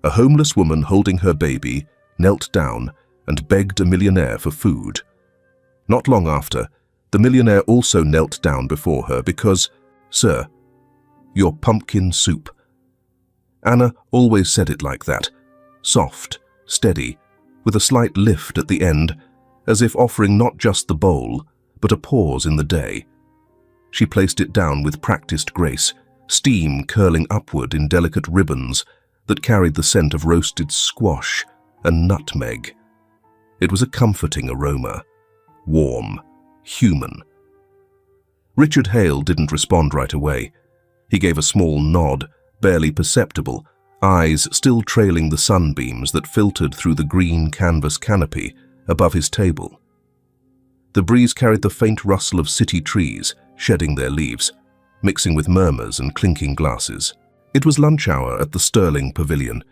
A homeless woman holding her baby knelt down and begged a millionaire for food. Not long after, the millionaire also knelt down before her because, "Sir, your pumpkin soup." Anna always said it like that, soft, steady, with a slight lift at the end, as if offering not just the bowl, but a pause in the day. She placed it down with practiced grace, steam curling upward in delicate ribbons that carried the scent of roasted squash and nutmeg. It was a comforting aroma, warm, human. Richard Hale didn't respond right away. He gave a small nod, barely perceptible, eyes still trailing the sunbeams that filtered through the green canvas canopy above his table. The breeze carried the faint rustle of city trees shedding their leaves, mixing with murmurs and clinking glasses. It was lunch hour at the Sterling Pavilion,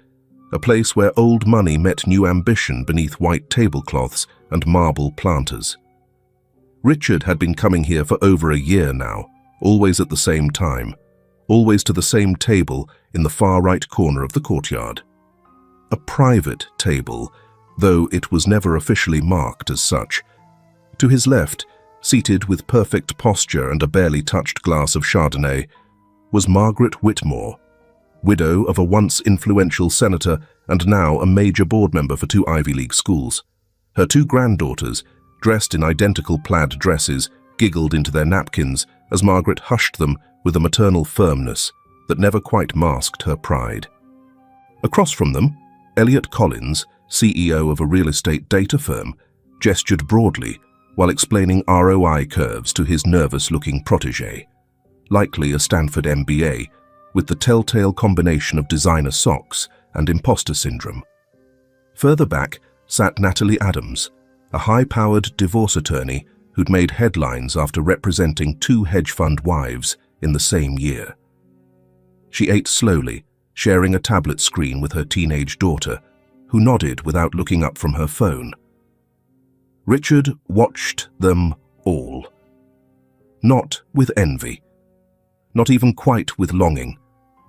a place where old money met new ambition beneath white tablecloths and marble planters. Richard had been coming here for over a year now, always at the same time, always to the same table in the far right corner of the courtyard. A private table, though it was never officially marked as such. To his left, seated with perfect posture and a barely touched glass of Chardonnay, was Margaret Whitmore, widow of a once influential senator and now a major board member for 2 Ivy League schools. Her 2 granddaughters, dressed in identical plaid dresses, giggled into their napkins as Margaret hushed them with a maternal firmness that never quite masked her pride. Across from them, Elliot Collins, CEO of a real estate data firm, gestured broadly while explaining ROI curves to his nervous-looking protégé, likely a Stanford MBA, with the telltale combination of designer socks and imposter syndrome. Further back sat Natalie Adams, a high-powered divorce attorney who'd made headlines after representing 2 hedge fund wives in the same year. She ate slowly, sharing a tablet screen with her teenage daughter, who nodded without looking up from her phone. Richard watched them all. Not with envy, not even quite with longing,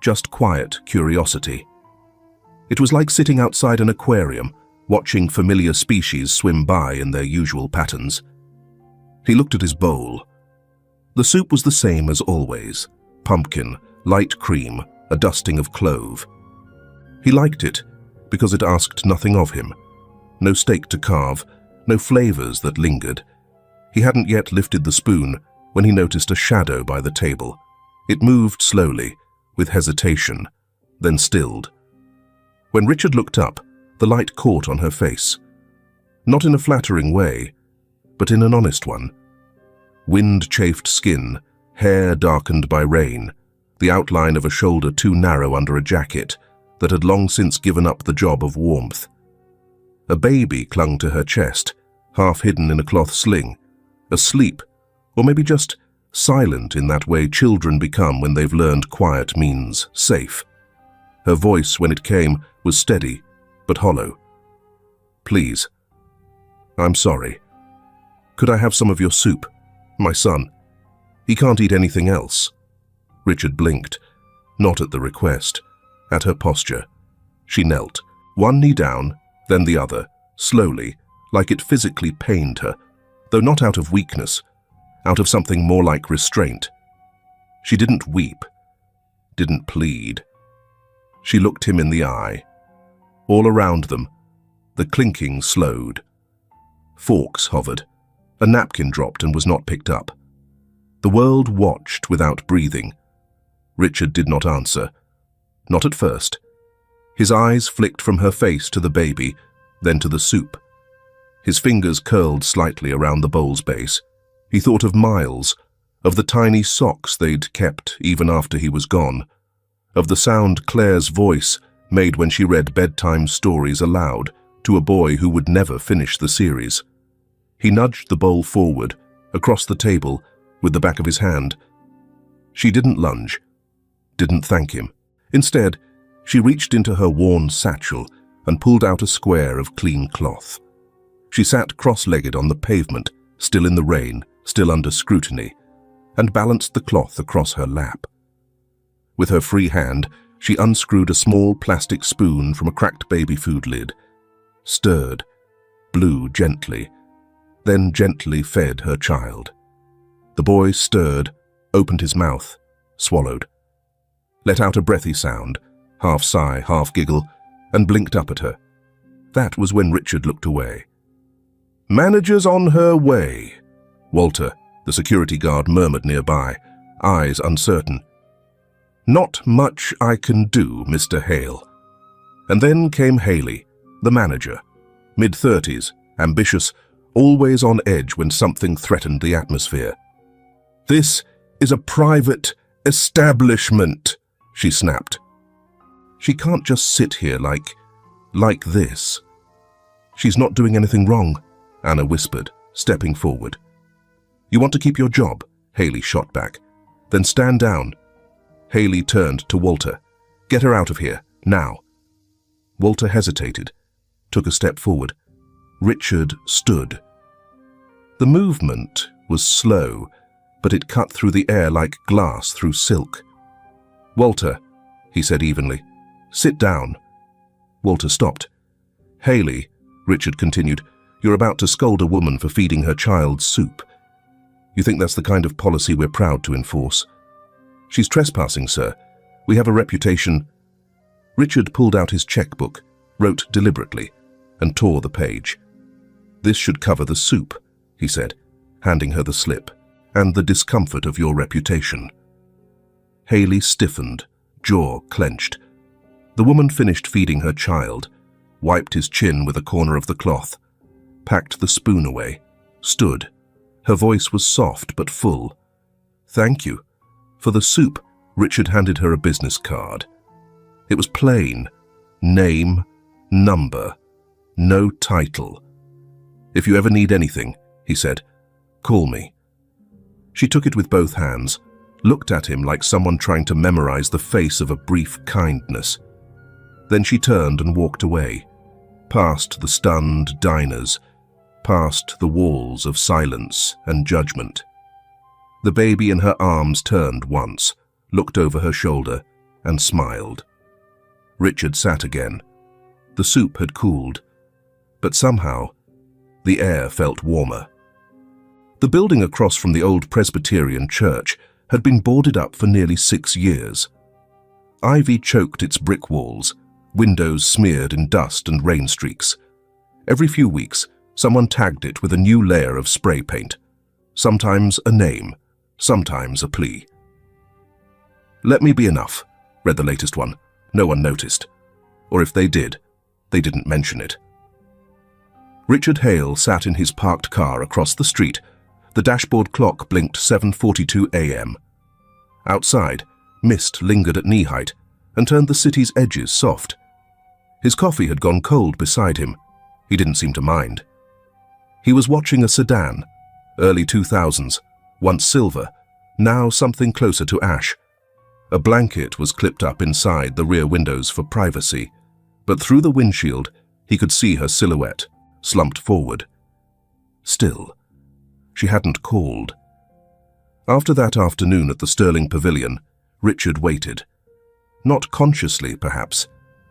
just quiet curiosity. It was like sitting outside an aquarium, watching familiar species swim by in their usual patterns. He looked at his bowl. The soup was the same as always, pumpkin, light cream, a dusting of clove. He liked it because it asked nothing of him. No steak to carve, no flavors that lingered. He hadn't yet lifted the spoon when he noticed a shadow by the table. It moved slowly, with hesitation, then stilled. When Richard looked up, the light caught on her face. Not in a flattering way, but in an honest one. Wind-chafed skin, hair darkened by rain, the outline of a shoulder too narrow under a jacket that had long since given up the job of warmth. A baby clung to her chest, half hidden in a cloth sling, asleep, or maybe just silent in that way children become when they've learned quiet means safe. Her voice, when it came, was steady, but hollow. "Please. I'm sorry. Could I have some of your soup? My son. He can't eat anything else." Richard blinked, not at the request, at her posture. She knelt, one knee down, then the other, slowly, like it physically pained her, though not out of weakness, out of something more like restraint. She didn't weep, didn't plead. She looked him in the eye. All around them, the clinking slowed. Forks hovered. A napkin dropped and was not picked up. The world watched without breathing. Richard did not answer. Not at first. His eyes flicked from her face to the baby, then to the soup. His fingers curled slightly around the bowl's base. He thought of Miles, of the tiny socks they'd kept even after he was gone, of the sound Claire's voice made when she read bedtime stories aloud to a boy who would never finish the series. He nudged the bowl forward, across the table, with the back of his hand. She didn't lunge, didn't thank him. Instead, she reached into her worn satchel and pulled out a square of clean cloth. She sat cross-legged on the pavement, still in the rain, still under scrutiny, and balanced the cloth across her lap. With her free hand, She unscrewed a small plastic spoon from a cracked baby food lid, stirred, blew gently, then gently fed her child. The boy stirred, opened his mouth, swallowed, let out a breathy sound, half sigh, half giggle, and blinked up at her. That was when Richard looked away. "Manager's on her way," Walter, the security guard, murmured nearby, eyes uncertain. "Not much I can do, Mr. Hale." And then came Haley, the manager, mid-30s, ambitious, always on edge when something threatened the atmosphere. "This is a private establishment," she snapped. "She can't just sit here like this." "She's not doing anything wrong," Anna whispered, stepping forward. "You want to keep your job?" Haley shot back. "Then stand down." Haley turned to Walter. "Get her out of here, now." Walter hesitated, took a step forward. Richard stood. The movement was slow, but it cut through the air like glass through silk. "Walter," he said evenly, "sit down." Walter stopped. "Haley," Richard continued, "you're about to scold a woman for feeding her child soup. You think that's the kind of policy we're proud to enforce?" "She's trespassing, sir. We have a reputation." Richard pulled out his checkbook, wrote deliberately, and tore the page. "This should cover the soup," he said, handing her the slip, "and the discomfort of your reputation." Haley stiffened, jaw clenched. The woman finished feeding her child, wiped his chin with a corner of the cloth, packed the spoon away, stood. Her voice was soft but full. "Thank you." For the soup, Richard handed her a business card. It was plain. Name, number, no title. "If you ever need anything," he said, "call me." She took it with both hands, looked at him like someone trying to memorize the face of a brief kindness. Then she turned and walked away, past the stunned diners, past the walls of silence and judgment. The baby in her arms turned once, looked over her shoulder, and smiled. Richard sat again. The soup had cooled, but somehow the air felt warmer. The building across from the old Presbyterian church had been boarded up for nearly 6 years. Ivy choked its brick walls, windows smeared in dust and rain streaks. Every few weeks, someone tagged it with a new layer of spray paint, sometimes a name, sometimes a plea. "Let me be enough," read the latest one. No one noticed. Or if they did, they didn't mention it. Richard Hale sat in his parked car across the street. The dashboard clock blinked 7:42 a.m. Outside, mist lingered at knee height and turned the city's edges soft. His coffee had gone cold beside him. He didn't seem to mind. He was watching a sedan, early 2000s, once silver, now something closer to ash. A blanket was clipped up inside the rear windows for privacy, but through the windshield he could see her silhouette, slumped forward. Still, she hadn't called. After that afternoon at the Sterling Pavilion, Richard waited. Not consciously, perhaps,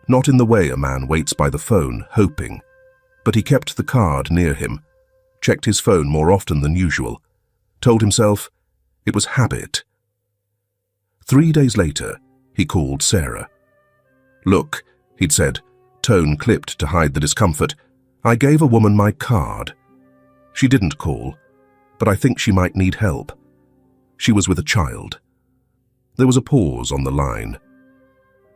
not in the way a man waits by the phone, hoping, but he kept the card near him, checked his phone more often than usual, told himself it was habit. 3 days later, he called Sarah. "Look," he'd said, tone clipped to hide the discomfort, "I gave a woman my card. She didn't call, but I think she might need help. She was with a child." There was a pause on the line.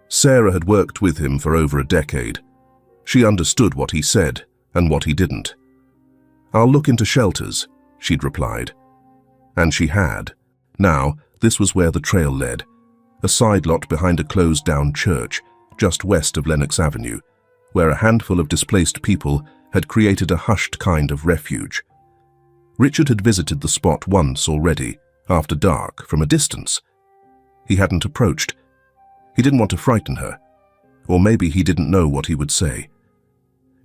Sarah had worked with him for over a decade. She understood what he said and what he didn't. "I'll look into shelters," she'd replied. And she had. Now, this was where the trail led, a side lot behind a closed-down church, just west of Lenox Avenue, where a handful of displaced people had created a hushed kind of refuge. Richard had visited the spot once already, after dark, from a distance. He hadn't approached. He didn't want to frighten her, or maybe he didn't know what he would say.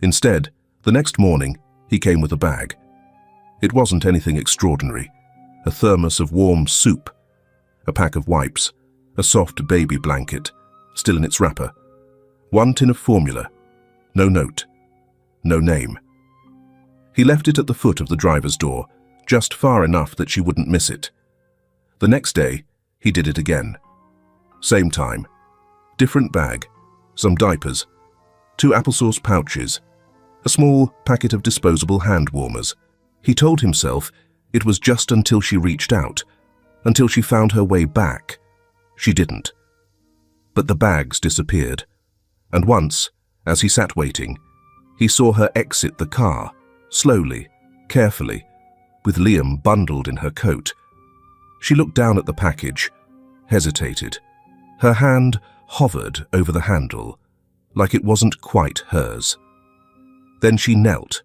Instead, the next morning, he came with a bag. It wasn't anything extraordinary. A thermos of warm soup, a pack of wipes, a soft baby blanket, still in its wrapper. One tin of formula. No note. No name. He left it at the foot of the driver's door, just far enough that she wouldn't miss it. The next day, he did it again. Same time. Different bag. Some diapers. 2 applesauce pouches. A small packet of disposable hand warmers. He told himself it was just until she reached out, until she found her way back. She didn't. But the bags disappeared, and once, as he sat waiting, he saw her exit the car, slowly, carefully, with Liam bundled in her coat. She looked down at the package, hesitated. Her hand hovered over the handle, like it wasn't quite hers. Then she knelt,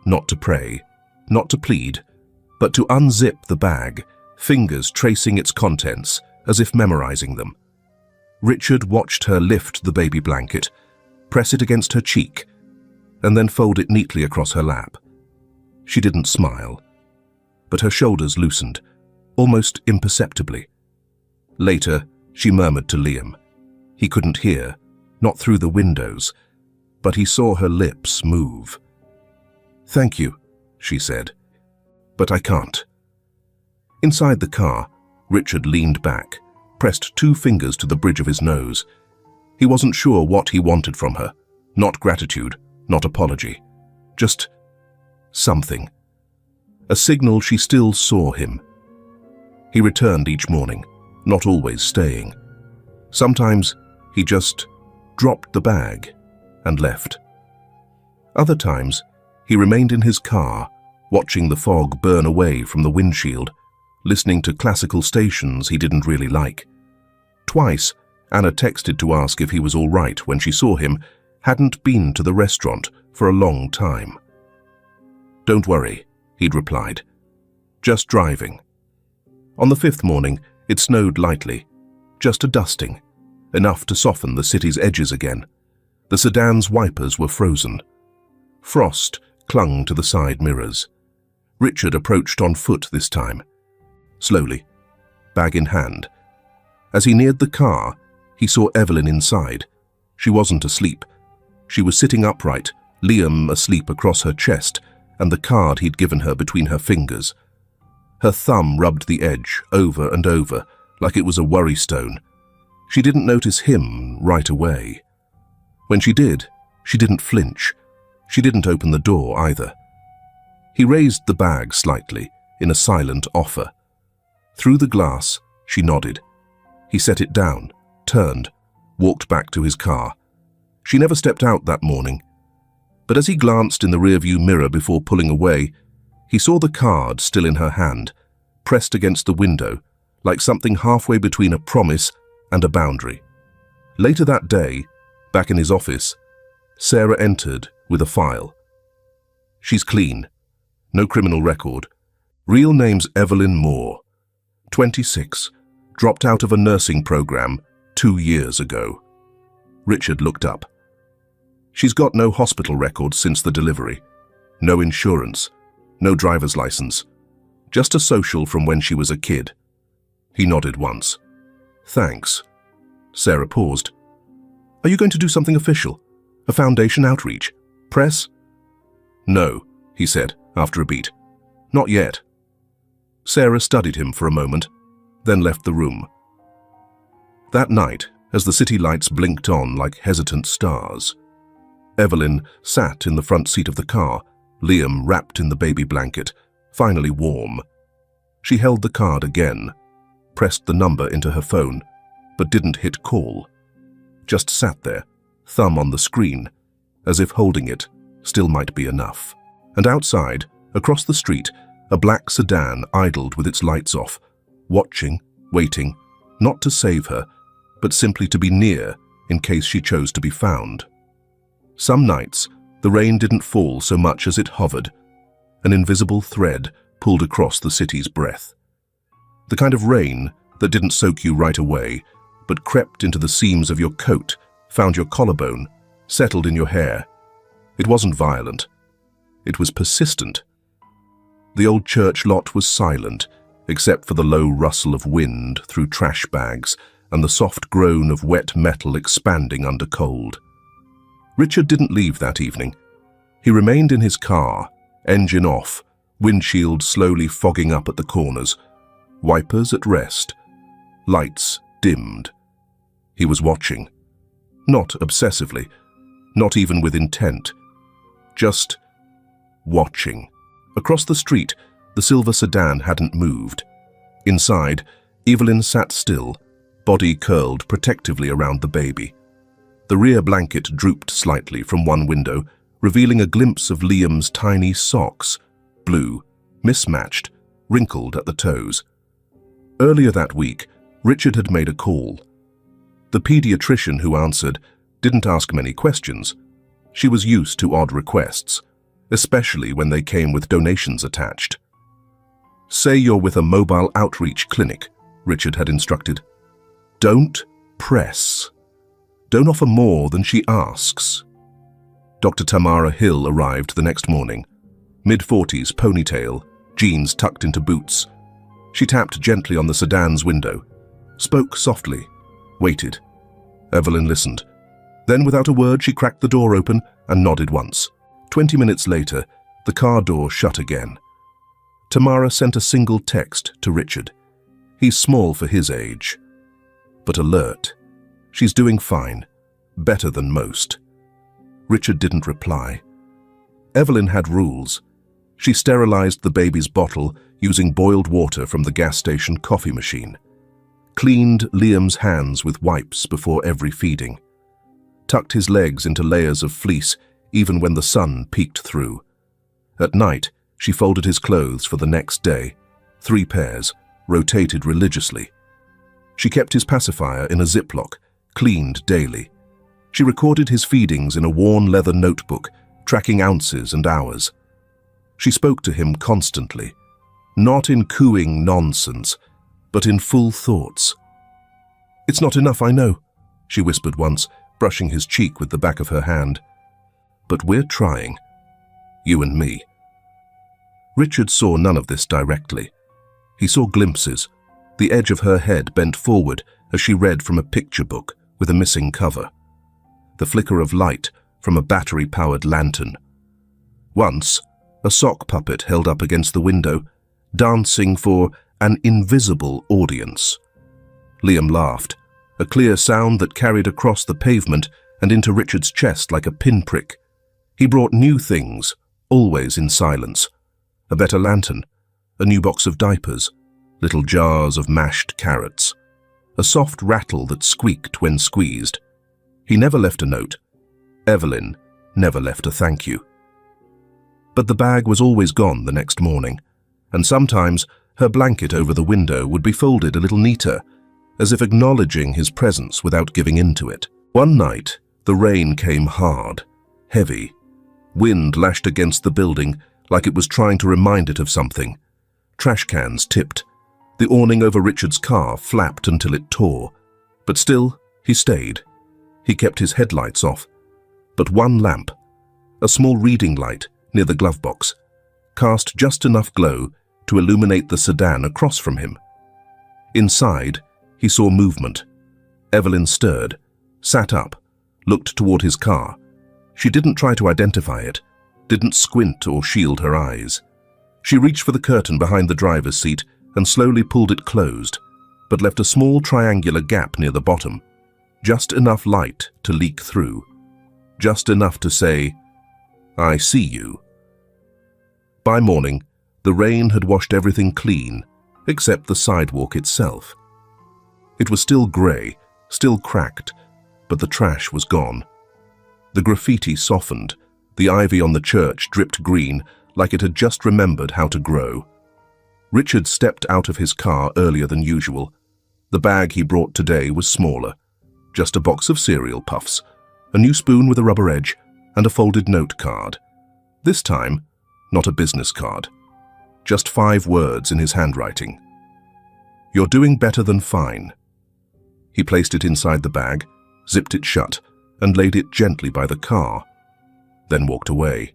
not to pray, not to plead, but to unzip the bag, fingers tracing its contents as if memorizing them. Richard watched her lift the baby blanket, press it against her cheek, and then fold it neatly across her lap. She didn't smile, but her shoulders loosened, almost imperceptibly. Later, she murmured to Liam. He couldn't hear, not through the windows, but he saw her lips move. "Thank you," she said, "but I can't." Inside the car, Richard leaned back, pressed 2 fingers to the bridge of his nose. He wasn't sure what he wanted from her. Not gratitude, not apology. Just something. A signal she still saw him. He returned each morning, not always staying. Sometimes he just dropped the bag and left. Other times, he remained in his car, watching the fog burn away from the windshield, listening to classical stations he didn't really like. Twice, Anna texted to ask if he was all right when she saw him hadn't been to the restaurant for a long time. "Don't worry," he'd replied. "Just driving." On the 5th morning, it snowed lightly, just a dusting, enough to soften the city's edges again. The sedan's wipers were frozen. Frost clung to the side mirrors. Richard approached on foot this time. Slowly, bag in hand. As he neared the car, he saw Evelyn inside. She wasn't asleep. She was sitting upright, Liam asleep across her chest, and the card he'd given her between her fingers. Her thumb rubbed the edge over and over, like it was a worry stone. She didn't notice him right away. When she did, she didn't flinch. She didn't open the door either. He raised the bag slightly, in a silent offer. Through the glass, she nodded. He set it down, turned, walked back to his car. She never stepped out that morning. But as he glanced in the rearview mirror before pulling away, he saw the card still in her hand, pressed against the window, like something halfway between a promise and a boundary. Later that day, back in his office, Sarah entered with a file. She's clean. No criminal record. Real name's Evelyn Moore. 26. Dropped out of a nursing program 2 years ago. Richard looked up. She's got no hospital records since the delivery. No insurance. No driver's license. Just a social from when she was a kid. He nodded once. Thanks. Sarah paused. Are you going to do something official? A foundation outreach? Press? No, he said after a beat. Not yet. Sarah studied him for a moment, then left the room. That night, as the city lights blinked on like hesitant stars, Evelyn sat in the front seat of the car, Liam wrapped in the baby blanket, finally warm. She held the card again, pressed the number into her phone, but didn't hit call. Just sat there, thumb on the screen, as if holding it still might be enough. And outside, across the street, a black sedan idled with its lights off, watching, waiting, not to save her, but simply to be near in case she chose to be found. Some nights, the rain didn't fall so much as it hovered, an invisible thread pulled across the city's breath. The kind of rain that didn't soak you right away, but crept into the seams of your coat, found your collarbone, settled in your hair. It wasn't violent. It was persistent. The old church lot was silent, except for the low rustle of wind through trash bags and the soft groan of wet metal expanding under cold. Richard didn't leave that evening. He remained in his car, engine off, windshield slowly fogging up at the corners, wipers at rest, lights dimmed. He was watching. Not obsessively, not even with intent. Just watching. Across the street, the silver sedan hadn't moved. Inside, Evelyn sat still, body curled protectively around the baby. The rear blanket drooped slightly from one window, revealing a glimpse of Liam's tiny socks, blue, mismatched, wrinkled at the toes. Earlier that week, Richard had made a call. The pediatrician who answered didn't ask many questions. She was used to odd requests, especially when they came with donations attached. "Say you're with a mobile outreach clinic," Richard had instructed. "Don't press. Don't offer more than she asks." Dr. Tamara Hill arrived the next morning, mid-40s, ponytail, jeans tucked into boots. She tapped gently on the sedan's window, spoke softly, waited. Evelyn listened. Then, without a word, she cracked the door open and nodded once. 20 minutes later, the car door shut again. Tamara sent a single text to Richard. He's small for his age, but alert. She's doing fine, better than most. Richard didn't reply. Evelyn had rules. She sterilized the baby's bottle using boiled water from the gas station coffee machine, cleaned Liam's hands with wipes before every feeding, tucked his legs into layers of fleece even when the sun peeked through. At night, she folded his clothes for the next day, 3 pairs, rotated religiously. She kept his pacifier in a Ziploc, cleaned daily. She recorded his feedings in a worn leather notebook, tracking ounces and hours. She spoke to him constantly, not in cooing nonsense, but in full thoughts. "It's not enough, I know," she whispered once, brushing his cheek with the back of her hand. "But we're trying. You and me." Richard saw none of this directly. He saw glimpses, the edge of her head bent forward as she read from a picture book with a missing cover, the flicker of light from a battery-powered lantern. Once, a sock puppet held up against the window, dancing for an invisible audience. Liam laughed, a clear sound that carried across the pavement and into Richard's chest like a pinprick. He brought new things, always in silence. A better lantern, a new box of diapers, little jars of mashed carrots, a soft rattle that squeaked when squeezed. He never left a note. Evelyn never left a thank you. But the bag was always gone the next morning, and sometimes her blanket over the window would be folded a little neater, as if acknowledging his presence without giving in to it. One night, the rain came hard, heavy. Wind lashed against the building like it was trying to remind it of something. Trash cans tipped. The awning over Richard's car flapped until it tore. But still, he stayed. He kept his headlights off. But one lamp, a small reading light near the glove box, cast just enough glow to illuminate the sedan across from him. Inside, he saw movement. Evelyn stirred, sat up, looked toward his car. She didn't try to identify it, didn't squint or shield her eyes. She reached for the curtain behind the driver's seat and slowly pulled it closed, but left a small triangular gap near the bottom, just enough light to leak through, just enough to say, "I see you." By morning, the rain had washed everything clean, except the sidewalk itself. It was still grey, still cracked, but the trash was gone. The graffiti softened, the ivy on the church dripped green like it had just remembered how to grow. Richard stepped out of his car earlier than usual. The bag he brought today was smaller, just a box of cereal puffs, a new spoon with a rubber edge, and a folded note card. This time, not a business card. Just 5 words in his handwriting. "You're doing better than fine." He placed it inside the bag, zipped it shut, and laid it gently by the car, then walked away,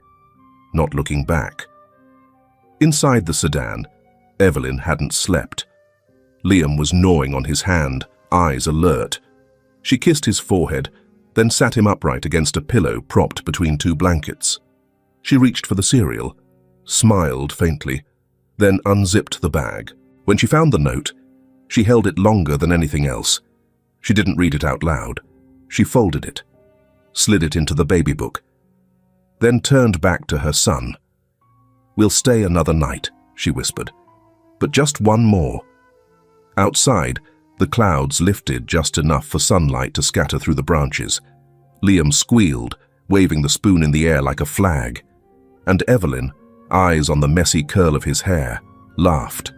not looking back. Inside the sedan, Evelyn hadn't slept. Liam was gnawing on his hand, eyes alert. She kissed his forehead, then sat him upright against a pillow propped between two blankets. She reached for the cereal, smiled faintly, then unzipped the bag. When she found the note, she held it longer than anything else. She didn't read it out loud. She folded it, slid it into the baby book, then turned back to her son. "We'll stay another night," she whispered, "but just one more." Outside, the clouds lifted just enough for sunlight to scatter through the branches. Liam squealed, waving the spoon in the air like a flag. And Evelyn, eyes on the messy curl of his hair, laughed.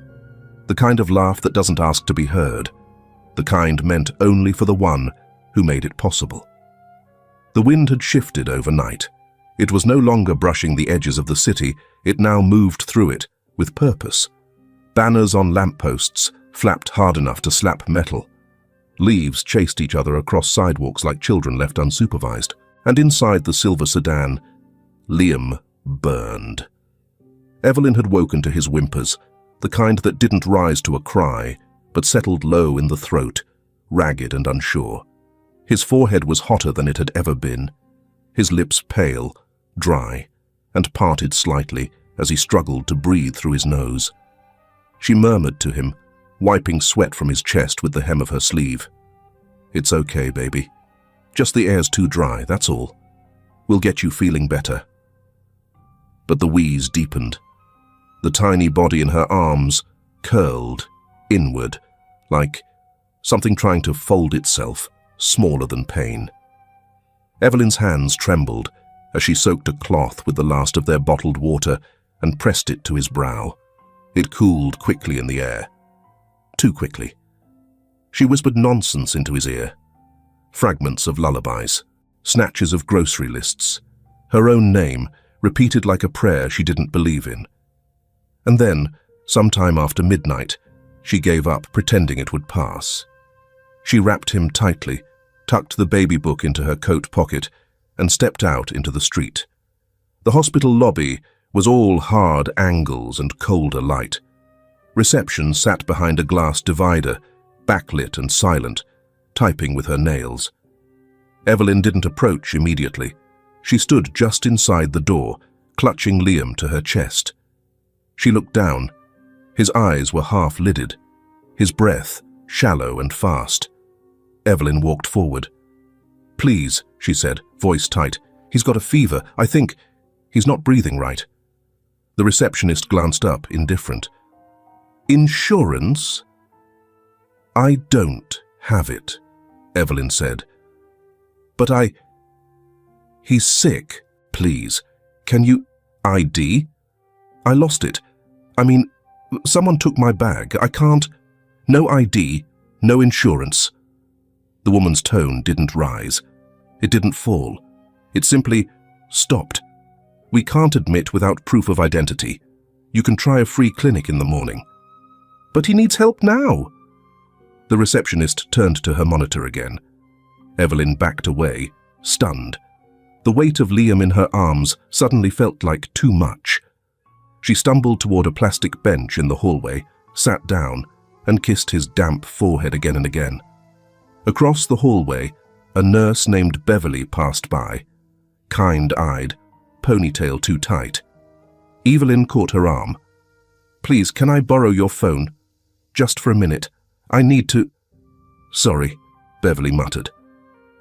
The kind of laugh that doesn't ask to be heard. The kind meant only for the one who made it possible. The wind had shifted overnight. It was no longer brushing the edges of the city, it now moved through it, with purpose. Banners on lampposts flapped hard enough to slap metal. Leaves chased each other across sidewalks like children left unsupervised. And inside the silver sedan, Liam burned. Evelyn had woken to his whimpers, the kind that didn't rise to a cry, but settled low in the throat, ragged and unsure. His forehead was hotter than it had ever been, his lips pale, dry, and parted slightly as he struggled to breathe through his nose. She murmured to him, wiping sweat from his chest with the hem of her sleeve. "It's okay, baby. Just the air's too dry, that's all. We'll get you feeling better." But the wheeze deepened. The tiny body in her arms curled inward, like something trying to fold itself, smaller than pain. Evelyn's hands trembled as she soaked a cloth with the last of their bottled water and pressed it to his brow. It cooled quickly in the air. Too quickly. She whispered nonsense into his ear. Fragments of lullabies, snatches of grocery lists, her own name, repeated like a prayer she didn't believe in. And then, sometime after midnight, she gave up, pretending it would pass. She wrapped him tightly, tucked the baby book into her coat pocket, and stepped out into the street. The hospital lobby was all hard angles and colder light. Reception sat behind a glass divider, backlit and silent, typing with her nails. Evelyn didn't approach immediately. She stood just inside the door, clutching Liam to her chest. She looked down. His eyes were half-lidded, his breath shallow and fast. Evelyn walked forward. "Please," she said, voice tight. "He's got a fever. I think he's not breathing right." The receptionist glanced up, indifferent. "Insurance?" "I don't have it," Evelyn said. "But He's sick. Please. Can you ID? I lost it. I mean, someone took my bag. I can't. No ID, no insurance." The woman's tone didn't rise. It didn't fall. It simply stopped. "We can't admit without proof of identity. You can try a free clinic in the morning." "But he needs help now." The receptionist turned to her monitor again. Evelyn backed away, stunned. The weight of Liam in her arms suddenly felt like too much. She stumbled toward a plastic bench in the hallway, sat down, and kissed his damp forehead again and again. Across the hallway, a nurse named Beverly passed by, kind-eyed, ponytail too tight. Evelyn caught her arm. "Please, can I borrow your phone? Just for a minute. I need to—" "Sorry," Beverly muttered.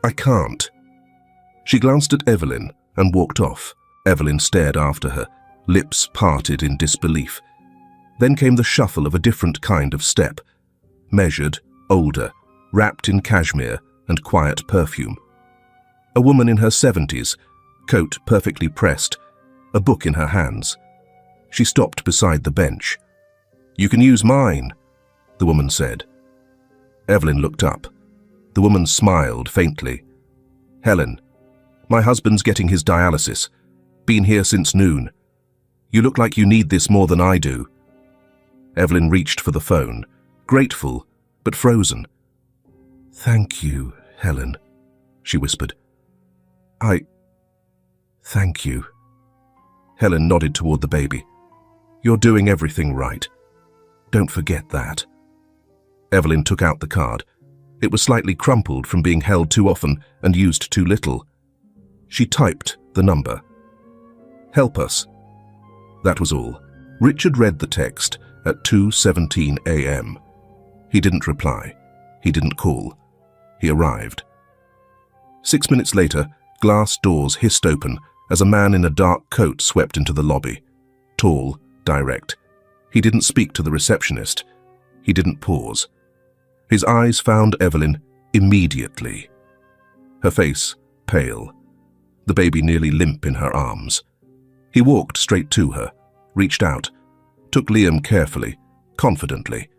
"I can't." She glanced at Evelyn and walked off. Evelyn stared after her, lips parted in disbelief. Then came the shuffle of a different kind of step. Measured, older, wrapped in cashmere and quiet perfume. A woman in her 70s, coat perfectly pressed, a book in her hands. She stopped beside the bench. "You can use mine," the woman said. Evelyn looked up. The woman smiled faintly. "Helen, my husband's getting his dialysis. Been here since noon. You look like you need this more than I do." Evelyn reached for the phone, grateful, but frozen. "Thank you, Helen," she whispered. Thank you." Helen nodded toward the baby. "You're doing everything right. Don't forget that." Evelyn took out the card. It was slightly crumpled from being held too often and used too little. She typed the number. "Help us." That was all. Richard read the text at 2:17 a.m. He didn't reply. He didn't call. He arrived. 6 minutes later, glass doors hissed open as a man in a dark coat swept into the lobby. Tall, direct. He didn't speak to the receptionist. He didn't pause. His eyes found Evelyn immediately. Her face pale, the baby nearly limp in her arms. He walked straight to her, reached out, took Liam carefully, confidently,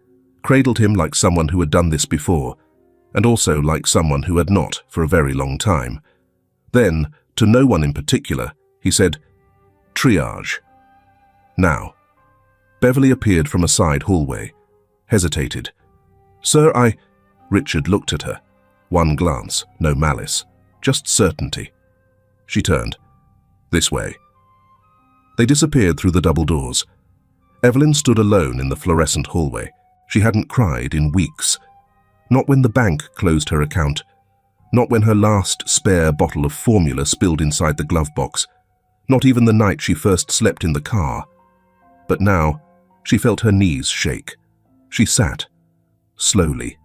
cradled him like someone who had done this before, and also like someone who had not for a very long time. Then, to no one in particular, he said, "Triage." Now. Beverly appeared from a side hallway, hesitated. "Sir, I—" Richard looked at her. One glance, no malice, just certainty. She turned. "This way." They disappeared through the double doors. Evelyn stood alone in the fluorescent hallway. She hadn't cried in weeks. Not when the bank closed her account. Not when her last spare bottle of formula spilled inside the glove box. Not even the night she first slept in the car. But now, she felt her knees shake. She sat, slowly,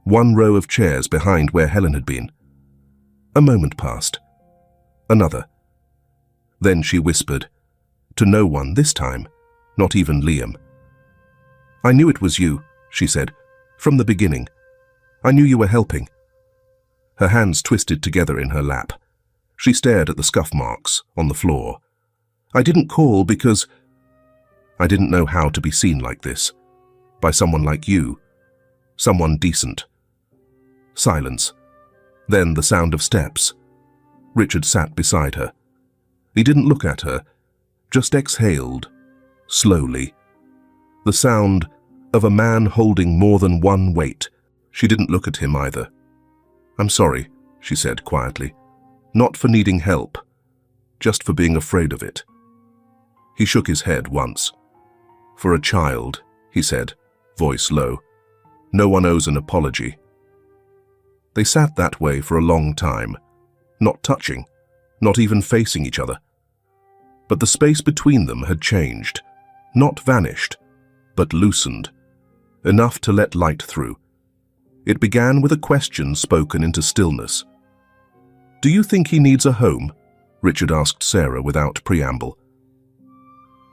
one row of chairs behind where Helen had been. A moment passed. Another. Then she whispered, to no one this time, not even Liam. "I knew it was you," she said, "from the beginning. I knew you were helping." Her hands twisted together in her lap. She stared at the scuff marks on the floor. "I didn't call because I didn't know how to be seen like this. By someone like you. Someone decent." Silence. Then the sound of steps. Richard sat beside her. He didn't look at her, just exhaled, slowly. The sound of a man holding more than one weight. She didn't look at him either. "I'm sorry," she said quietly. "Not for needing help, just for being afraid of it." He shook his head once. "For a child," he said, voice low. "No one owes an apology." They sat that way for a long time, not touching, not even facing each other. But the space between them had changed, not vanished, but loosened, enough to let light through. It began with a question spoken into stillness. "Do you think he needs a home?" Richard asked Sarah without preamble.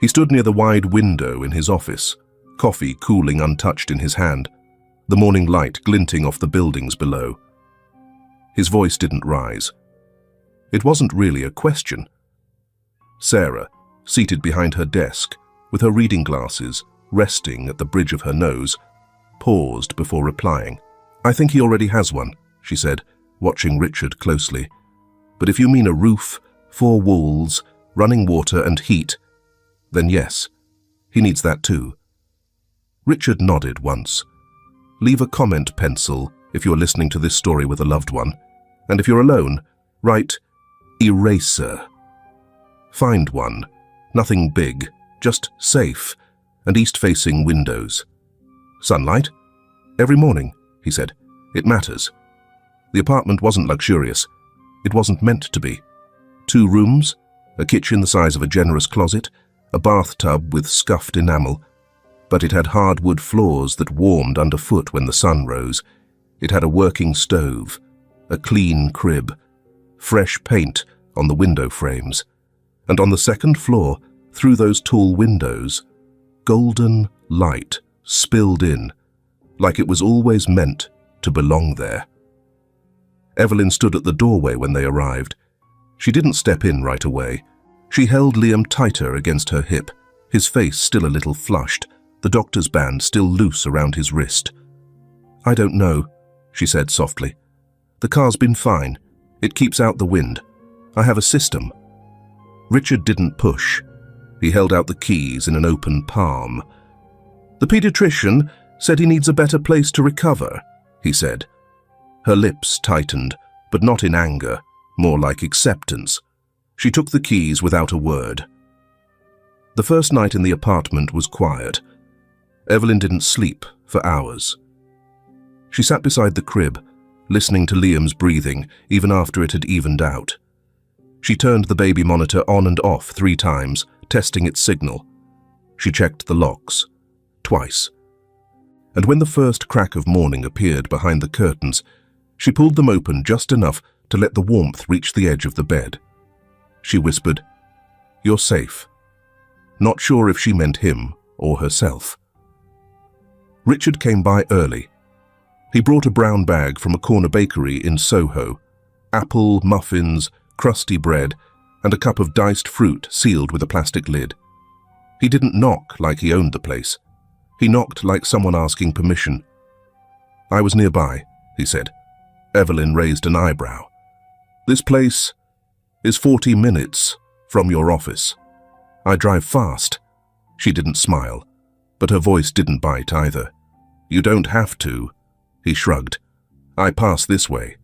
He stood near the wide window in his office, coffee cooling untouched in his hand, the morning light glinting off the buildings below. His voice didn't rise. It wasn't really a question. Sarah, seated behind her desk, with her reading glasses resting at the bridge of her nose, paused before replying. "I think he already has one," she said, watching Richard closely. "But if you mean a roof, 4 walls, running water and heat, then yes, he needs that too." Richard nodded once. "Leave a comment pencil if you're listening to this story with a loved one. And if you're alone, write eraser. Find one. Nothing big, just safe, and east-facing windows. Sunlight? Every morning," he said. "It matters." The apartment wasn't luxurious. It wasn't meant to be. 2 rooms, a kitchen the size of a generous closet, a bathtub with scuffed enamel. But it had hardwood floors that warmed underfoot when the sun rose. It had a working stove, a clean crib, fresh paint on the window frames. And on the second floor, through those tall windows, golden light spilled in, like it was always meant to belong there. Evelyn stood at the doorway when they arrived. She didn't step in right away. She held Liam tighter against her hip, his face still a little flushed, the doctor's band still loose around his wrist. "I don't know," she said softly. "The car's been fine. It keeps out the wind. I have a system." Richard didn't push. He held out the keys in an open palm. "The pediatrician said he needs a better place to recover," he said. Her lips tightened, but not in anger, more like acceptance. She took the keys without a word. The first night in the apartment was quiet. Evelyn didn't sleep for hours. She sat beside the crib, listening to Liam's breathing even after it had evened out. She turned the baby monitor on and off 3 times, testing its signal. She checked the locks, twice. And when the first crack of morning appeared behind the curtains, she pulled them open just enough to let the warmth reach the edge of the bed. She whispered, "You're safe," not sure if she meant him or herself. Richard came by early. He brought a brown bag from a corner bakery in Soho, apple, muffins, crusty bread, and a cup of diced fruit sealed with a plastic lid. He didn't knock like he owned the place. He knocked like someone asking permission. "I was nearby," he said. Evelyn raised an eyebrow. "This place is 40 minutes from your office. I drive fast." She didn't smile, but her voice didn't bite either. "You don't have to," he shrugged. "I pass this way."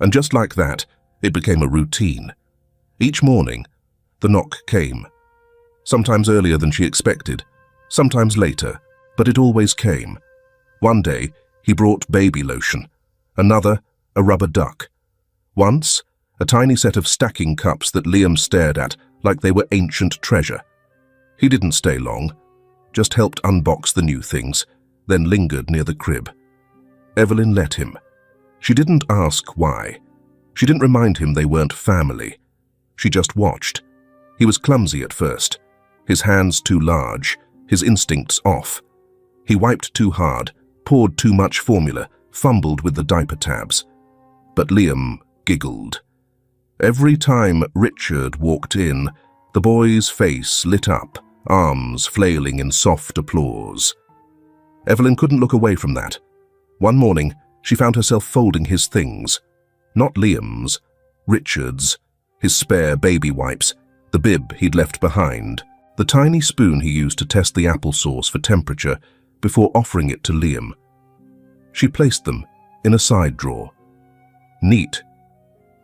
And just like that, it became a routine. Each morning, the knock came. Sometimes earlier than she expected, sometimes later, but it always came. One day, he brought baby lotion. Another, a rubber duck. Once, a tiny set of stacking cups that Liam stared at like they were ancient treasure. He didn't stay long, just helped unbox the new things, then lingered near the crib. Evelyn let him. She didn't ask why. She didn't remind him they weren't family. She just watched. He was clumsy at first, his hands too large, his instincts off. He wiped too hard, poured too much formula, fumbled with the diaper tabs. But Liam giggled. Every time Richard walked in, the boy's face lit up, arms flailing in soft applause. Evelyn couldn't look away from that. One morning, she found herself folding his things. Not Liam's, Richard's, his spare baby wipes, the bib he'd left behind, the tiny spoon he used to test the applesauce for temperature before offering it to Liam. She placed them in a side drawer. Neat,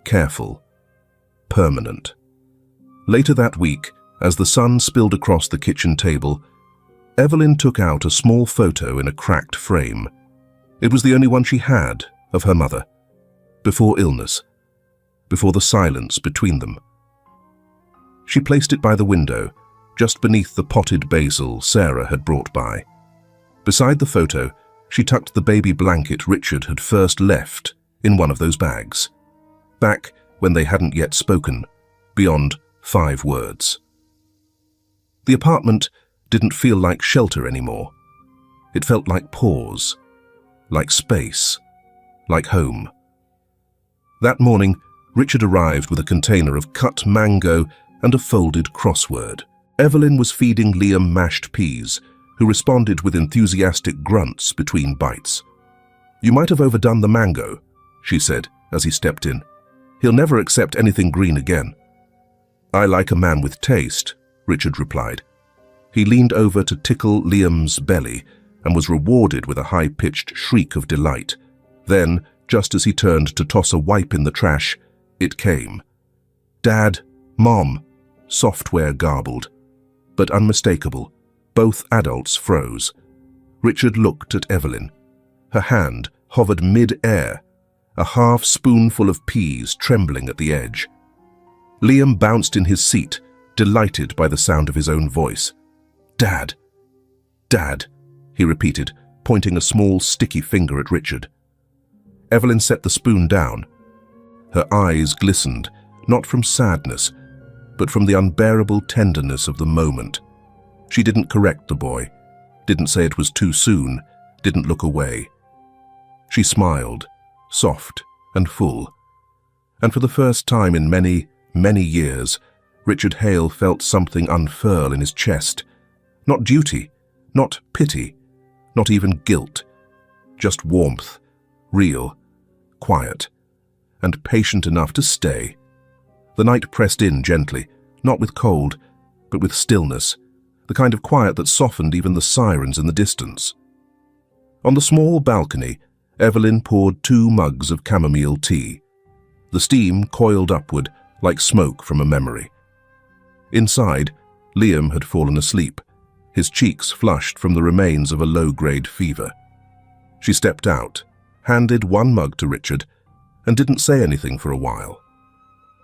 careful, permanent. Later that week, as the sun spilled across the kitchen table, Evelyn took out a small photo in a cracked frame. It was the only one she had of her mother, before illness, before the silence between them. She placed it by the window, just beneath the potted basil Sarah had brought by. Beside the photo, she tucked the baby blanket Richard had first left in one of those bags, back when they hadn't yet spoken, beyond 5 words. The apartment didn't feel like shelter anymore. It felt like pause, like space, like home. That morning, Richard arrived with a container of cut mango and a folded crossword. Evelyn was feeding Liam mashed peas, who responded with enthusiastic grunts between bites. "You might have overdone the mango," she said as he stepped in. "He'll never accept anything green again." "I like a man with taste," Richard replied. He leaned over to tickle Liam's belly and was rewarded with a high-pitched shriek of delight. Then, just as he turned to toss a wipe in the trash, it came. "Dad, Mom," software garbled, but unmistakable. Both adults froze. Richard looked at Evelyn. Her hand hovered mid-air, a half-spoonful of peas trembling at the edge. Liam bounced in his seat, delighted by the sound of his own voice. "Dad, Dad," he repeated, pointing a small, sticky finger at Richard. Evelyn set the spoon down. Her eyes glistened, not from sadness, but from the unbearable tenderness of the moment. She didn't correct the boy, didn't say it was too soon, didn't look away. She smiled, soft and full. And for the first time in many, many years, Richard Hale felt something unfurl in his chest. Not duty, not pity, not even guilt. Just warmth, real, quiet, and patient enough to stay. The night pressed in gently, not with cold, but with stillness, the kind of quiet that softened even the sirens in the distance. On the small balcony, Evelyn poured 2 mugs of chamomile tea. The steam coiled upward like smoke from a memory. Inside, Liam had fallen asleep, his cheeks flushed from the remains of a low-grade fever. She stepped out, handed one mug to Richard, and didn't say anything for a while.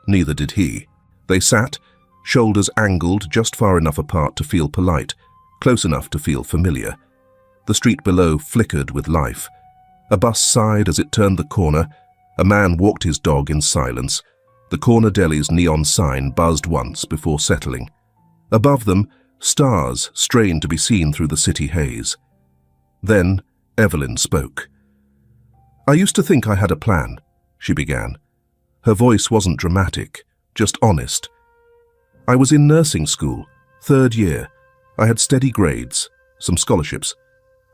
Neither did he. They sat, shoulders angled just far enough apart to feel polite, close enough to feel familiar. The street below flickered with life. A bus sighed as it turned the corner. A man walked his dog in silence. The corner deli's neon sign buzzed once before settling. Above them, stars strained to be seen through the city haze. Then Evelyn spoke. "I used to think I had a plan," she began. Her voice wasn't dramatic, just honest. "I was in nursing school, 3rd year. I had steady grades, some scholarships.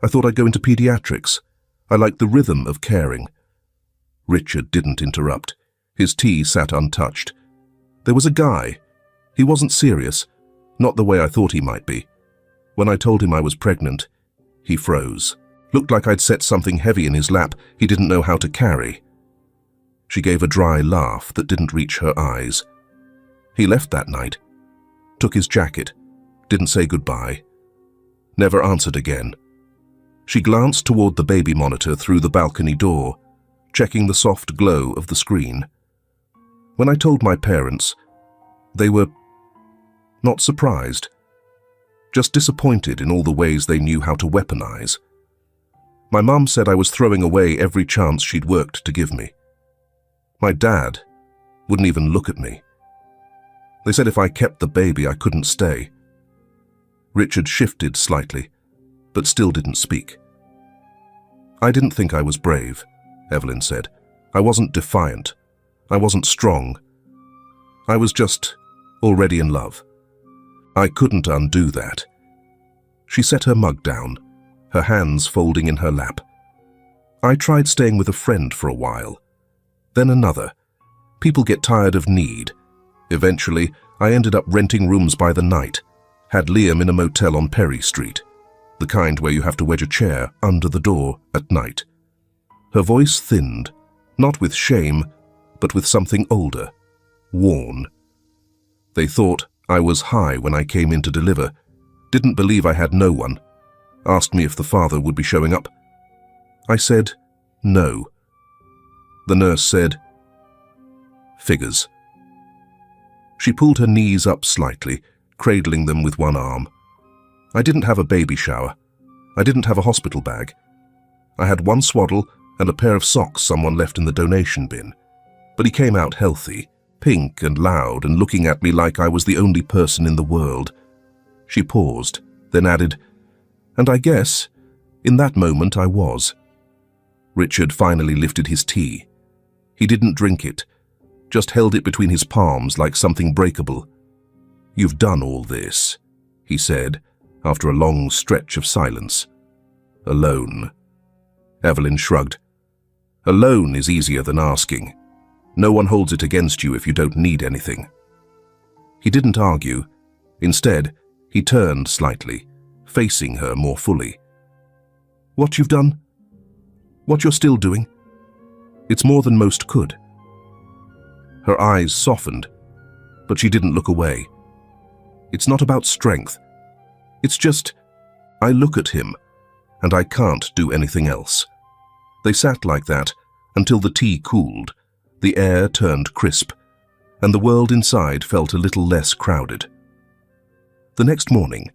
I thought I'd go into pediatrics. I liked the rhythm of caring." Richard didn't interrupt. His tea sat untouched. "There was a guy. He wasn't serious, not the way I thought he might be. When I told him I was pregnant, he froze. Looked like I'd set something heavy in his lap he didn't know how to carry." She gave a dry laugh that didn't reach her eyes. "He left that night, took his jacket, didn't say goodbye, never answered again." She glanced toward the baby monitor through the balcony door, checking the soft glow of the screen. "When I told my parents, they were not surprised, just disappointed in all the ways they knew how to weaponize. My mum said I was throwing away every chance she'd worked to give me. My dad wouldn't even look at me. They said if I kept the baby, I couldn't stay." Richard shifted slightly, but still didn't speak. "I didn't think I was brave," Evelyn said. "I wasn't defiant. I wasn't strong. I was just already in love. I couldn't undo that." She set her mug down, her hands folding in her lap. "I tried staying with a friend for a while, then another. People get tired of need. Eventually, I ended up renting rooms by the night, had Liam in a motel on Perry Street, the kind where you have to wedge a chair under the door at night." Her voice thinned, not with shame, but with something older, worn. "They thought I was high when I came in to deliver, didn't believe I had no one, asked me if the father would be showing up. I said no. The nurse said, 'Figures.'" She pulled her knees up slightly, cradling them with one arm. "I didn't have a baby shower. I didn't have a hospital bag. I had one swaddle and a pair of socks someone left in the donation bin. But he came out healthy, pink and loud and looking at me like I was the only person in the world." She paused, then added, "And I guess, in that moment I was." Richard finally lifted his tea. He didn't drink it, just held it between his palms like something breakable. "You've done all this," he said, after a long stretch of silence. "Alone." Evelyn shrugged. "Alone is easier than asking. No one holds it against you if you don't need anything." He didn't argue. Instead, he turned slightly, facing her more fully. "What you've done? What you're still doing? It's more than most could." Her eyes softened, but she didn't look away. "It's not about strength. It's just, I look at him, and I can't do anything else." They sat like that until the tea cooled, the air turned crisp, and the world inside felt a little less crowded. The next morning,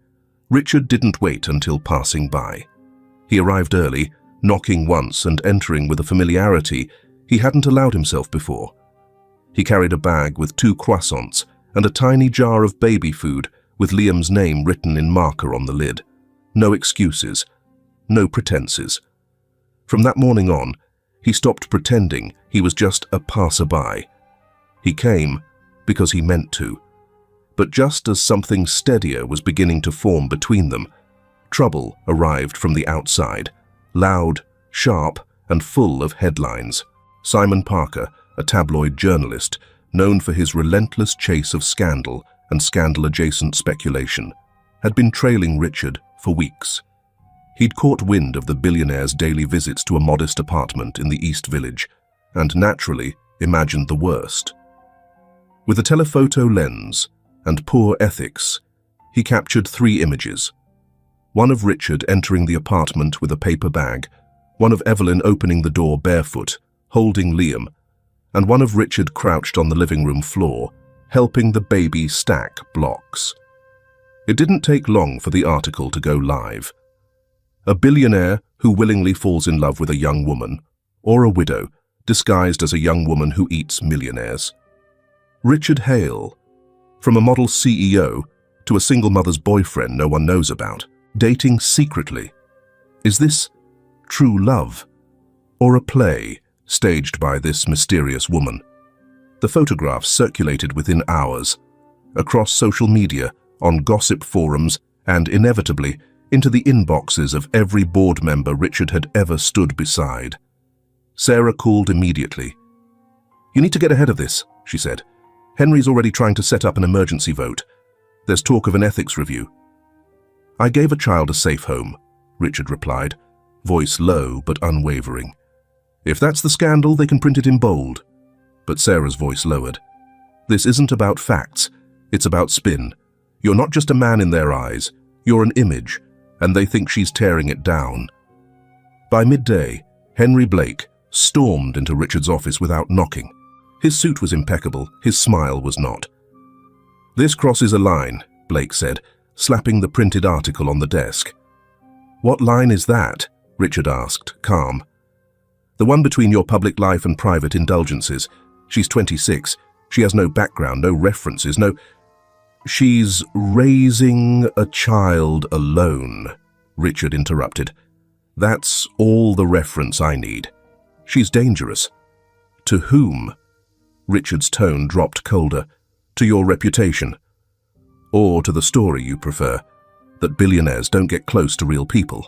Richard didn't wait until passing by. He arrived early, knocking once and entering with a familiarity he hadn't allowed himself before. He carried a bag with 2 croissants and a tiny jar of baby food with Liam's name written in marker on the lid. No excuses, no pretenses. From that morning on, he stopped pretending he was just a passerby. He came because he meant to. But just as something steadier was beginning to form between them, trouble arrived from the outside, loud, sharp, and full of headlines. Simon Parker, a tabloid journalist known for his relentless chase of scandal and scandal-adjacent speculation, had been trailing Richard for weeks. He'd caught wind of the billionaire's daily visits to a modest apartment in the East Village, and naturally imagined the worst. With a telephoto lens and poor ethics, he captured 3 images. One of Richard entering the apartment with a paper bag, one of Evelyn opening the door barefoot, holding Liam, and one of Richard crouched on the living room floor, helping the baby stack blocks. It didn't take long for the article to go live. A billionaire who willingly falls in love with a young woman, or a widow disguised as a young woman who eats millionaires. Richard Hale, from a model CEO to a single mother's boyfriend no one knows about, dating secretly. Is this true love, or a play staged by this mysterious woman? The photographs circulated within hours, across social media, on gossip forums, and inevitably into the inboxes of every board member Richard had ever stood beside. Sarah called immediately. "You need to get ahead of this," she said. "Henry's already trying to set up an emergency vote. There's talk of an ethics review." "I gave a child a safe home," Richard replied, voice low but unwavering. "If that's the scandal, they can print it in bold." But Sarah's voice lowered. "This isn't about facts, it's about spin. You're not just a man in their eyes, you're an image, and they think she's tearing it down." By midday, Henry Blake stormed into Richard's office without knocking. His suit was impeccable, his smile was not. "This crosses a line," Blake said, slapping the printed article on the desk. "What line is that?" Richard asked, calm. "The one between your public life and private indulgences. She's 26. She has no background, no references, no—" "She's raising a child alone," Richard interrupted. "That's all the reference I need. She's dangerous." "To whom?" Richard's tone dropped colder. "To your reputation. Or to the story you prefer, that billionaires don't get close to real people."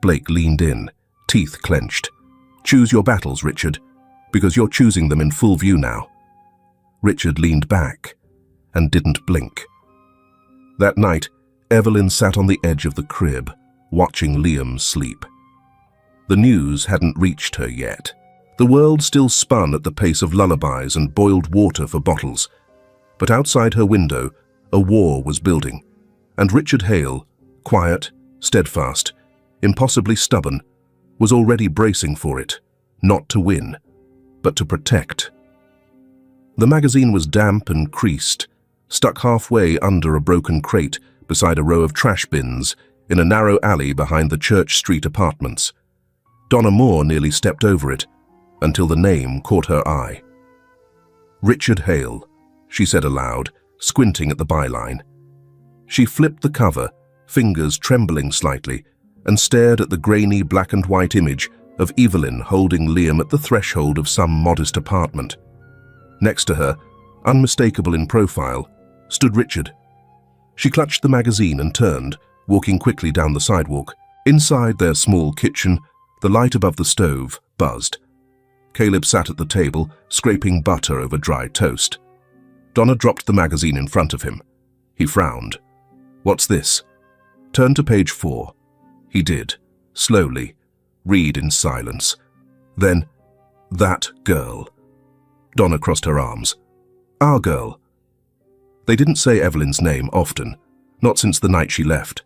Blake leaned in, teeth clenched. "Choose your battles, Richard, because you're choosing them in full view now." Richard leaned back and didn't blink. That night, Evelyn sat on the edge of the crib, watching Liam sleep. The news hadn't reached her yet. The world still spun at the pace of lullabies and boiled water for bottles. But outside her window, a war was building, and Richard Hale, quiet, steadfast, impossibly stubborn, was already bracing for it, not to win, but to protect. The magazine was damp and creased, stuck halfway under a broken crate beside a row of trash bins in a narrow alley behind the Church Street apartments. Donna Moore nearly stepped over it until the name caught her eye. "Richard Hale," she said aloud, squinting at the byline. She flipped the cover, fingers trembling slightly, and stared at the grainy black and white image of Evelyn holding Liam at the threshold of some modest apartment. Next to her, unmistakable in profile, stood Richard. She clutched the magazine and turned, walking quickly down the sidewalk. Inside their small kitchen, the light above the stove buzzed. Caleb sat at the table, scraping butter over dry toast. Donna dropped the magazine in front of him. He frowned. "What's this?" "Turn to page 4. He did, slowly, read in silence. Then, "That girl." Donna crossed her arms. "Our girl." They didn't say Evelyn's name often, not since the night she left.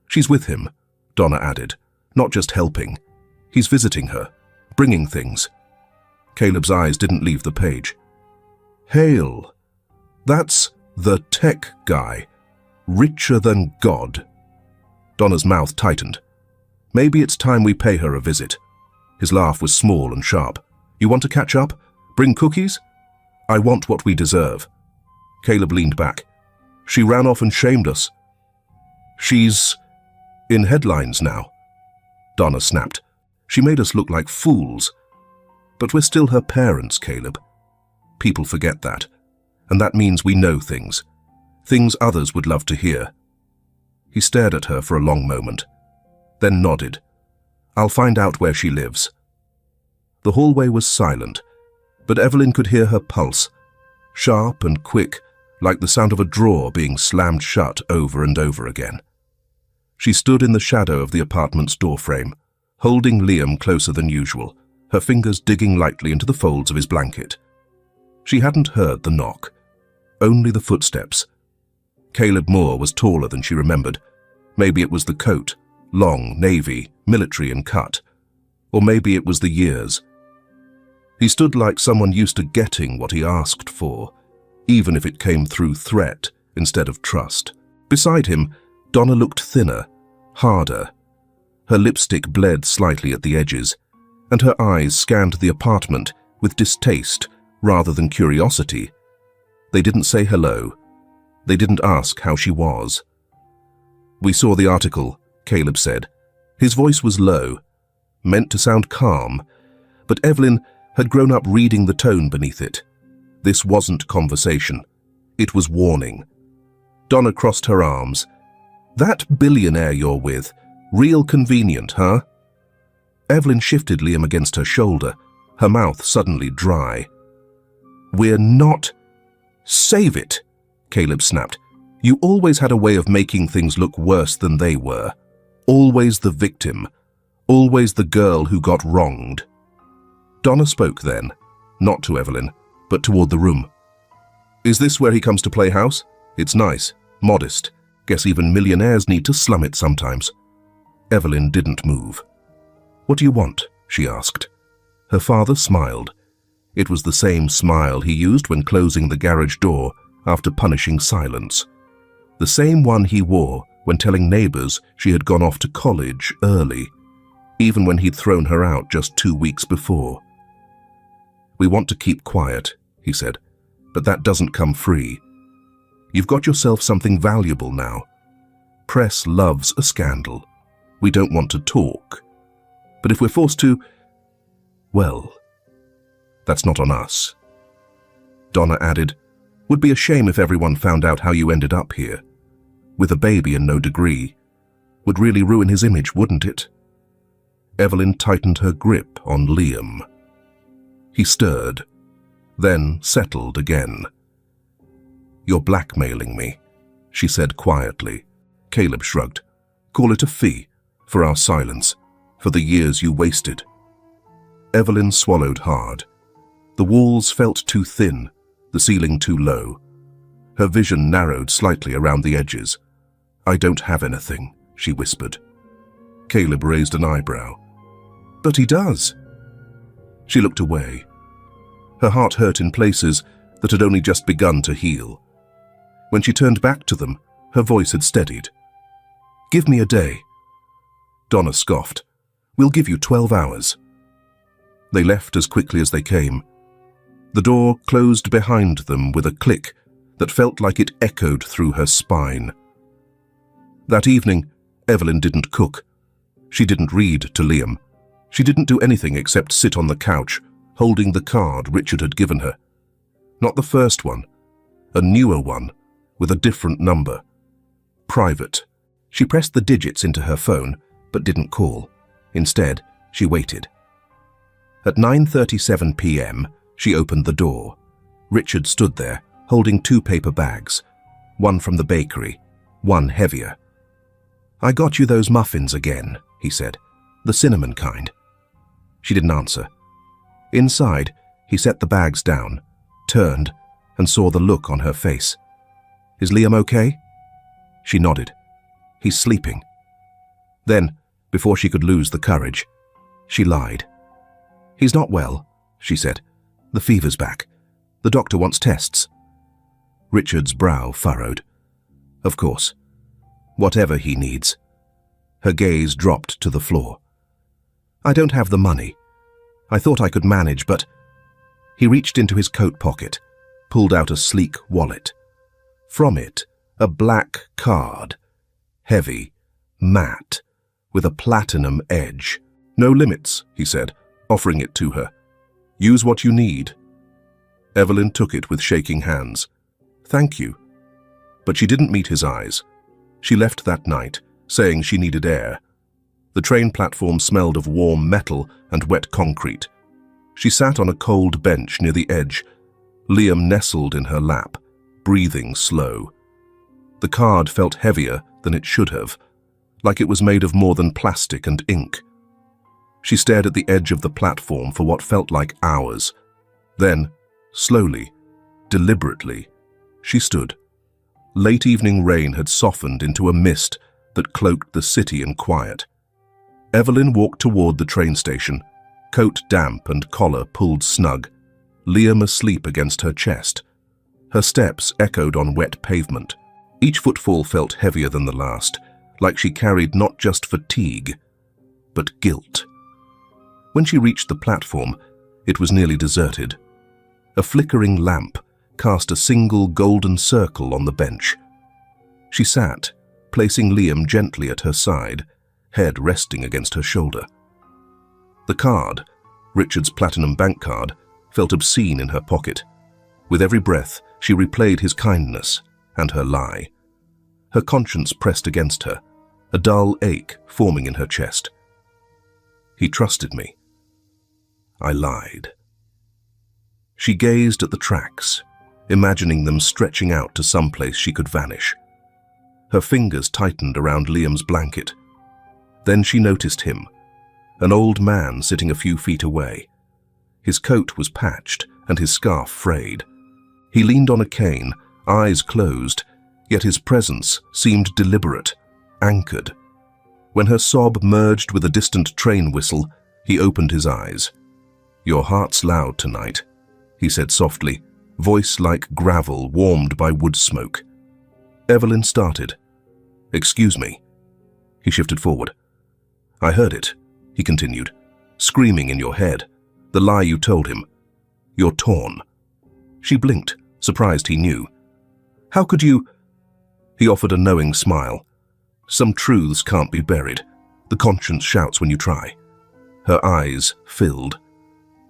"She's with him," Donna added, "not just helping. He's visiting her, bringing things." Caleb's eyes didn't leave the page. "Hale. That's the tech guy. Richer than God." Donna's mouth tightened. "Maybe it's time we pay her a visit." His laugh was small and sharp. "You want to catch up? Bring cookies?" "I want what we deserve." Caleb leaned back. "She ran off and shamed us." "She's in headlines now," Donna snapped. "She made us look like fools. But we're still her parents, Caleb. People forget that, and that means we know things. Things others would love to hear." He stared at her for a long moment, then nodded. "I'll find out where she lives." The hallway was silent, but Evelyn could hear her pulse, sharp and quick, like the sound of a drawer being slammed shut over and over again. She stood in the shadow of the apartment's doorframe, holding Liam closer than usual, her fingers digging lightly into the folds of his blanket. She hadn't heard the knock, only the footsteps. Caleb Moore was taller than she remembered. Maybe it was the coat, long, navy, military in cut, Or maybe it was the years. He stood like someone used to getting what he asked for, even if it came through threat instead of trust. Beside him, Donna looked thinner, harder. Her lipstick bled slightly at the edges, and her eyes scanned the apartment with distaste rather than curiosity. They didn't say hello. They didn't ask how she was. "We saw the article," Caleb said. His voice was low, meant to sound calm, but Evelyn had grown up reading the tone beneath it. This wasn't conversation. It was warning. Donna crossed her arms. "That billionaire you're with, real convenient, huh?" Evelyn shifted Liam against her shoulder, her mouth suddenly dry. "We're not—" "Save it," Caleb snapped. "You always had a way of making things look worse than they were. Always the victim. Always the girl who got wronged." Donna spoke then, not to Evelyn, but toward the room. "Is this where he comes to play house? It's nice, modest. Guess even millionaires need to slum it sometimes." Evelyn didn't move. "What do you want?" she asked. Her father smiled. It was the same smile he used when closing the garage door after punishing silence. The same one he wore when telling neighbors she had gone off to college early, even when he'd thrown her out just 2 weeks before. "We want to keep quiet," he said, "but that doesn't come free. You've got yourself something valuable now. Press loves a scandal. We don't want to talk. But if we're forced to, well, that's not on us." Donna added, "Would be a shame if everyone found out how you ended up here. With a baby and no degree. Would really ruin his image, wouldn't it?" Evelyn tightened her grip on Liam. He stirred, then settled again. "You're blackmailing me," she said quietly. Caleb shrugged. "Call it a fee for our silence, for the years you wasted." Evelyn swallowed hard. The walls felt too thin, the ceiling too low. Her vision narrowed slightly around the edges. "I don't have anything," she whispered. Caleb raised an eyebrow. "But he does." She looked away. Her heart hurt in places that had only just begun to heal. When she turned back to them, her voice had steadied. "Give me a day." Donna scoffed. "We'll give you 12 hours. They left as quickly as they came. The door closed behind them with a click that felt like it echoed through her spine. That evening, Evelyn didn't cook. She didn't read to Liam. She didn't do anything except sit on the couch, holding the card Richard had given her. Not the first one, a newer one, with a different number. Private. She pressed the digits into her phone, but didn't call. Instead, she waited. At 9:37 p.m., she opened the door. Richard stood there, holding 2 paper bags, one from the bakery, one heavier. "I got you those muffins again," he said, "the cinnamon kind." She didn't answer. Inside, he set the bags down, turned, and saw the look on her face. "Is Liam okay?" She nodded. "He's sleeping." Then, before she could lose the courage, she lied. "He's not well," she said. "The fever's back. The doctor wants tests." Richard's brow furrowed. "Of course. Whatever he needs." Her gaze dropped to the floor. "I don't have the money. I thought I could manage, but—" He reached into his coat pocket, pulled out a sleek wallet. From it, a black card, heavy, matte, with a platinum edge. "No limits," he said, offering it to her. "Use what you need." Evelyn took it with shaking hands. "Thank you." But she didn't meet his eyes. She left that night, saying she needed air. The train platform smelled of warm metal and wet concrete. She sat on a cold bench near the edge. Liam nestled in her lap, breathing slow. The card felt heavier than it should have, like it was made of more than plastic and ink. She stared at the edge of the platform for what felt like hours. Then, slowly, deliberately, she stood. Late evening rain had softened into a mist that cloaked the city in quiet. Evelyn walked toward the train station, coat damp and collar pulled snug, Liam asleep against her chest. Her steps echoed on wet pavement. Each footfall felt heavier than the last, like she carried not just fatigue, but guilt. When she reached the platform, it was nearly deserted. A flickering lamp cast a single golden circle on the bench. She sat, placing Liam gently at her side, head resting against her shoulder. The card, Richard's platinum bank card, felt obscene in her pocket. With every breath, she replayed his kindness and her lie. Her conscience pressed against her, a dull ache forming in her chest. He trusted me. I lied. She gazed at the tracks, imagining them stretching out to some place she could vanish. Her fingers tightened around Liam's blanket. Then she noticed him, an old man sitting a few feet away. His coat was patched and his scarf frayed. He leaned on a cane, eyes closed, yet his presence seemed deliberate, anchored. When her sob merged with a distant train whistle, he opened his eyes. "Your heart's loud tonight," he said softly, voice like gravel warmed by wood smoke. Evelyn started. "Excuse me." He shifted forward. "I heard it," he continued, "screaming in your head, the lie you told him. You're torn." She blinked, surprised he knew. "How could you—" He offered a knowing smile. "Some truths can't be buried. The conscience shouts when you try." Her eyes filled.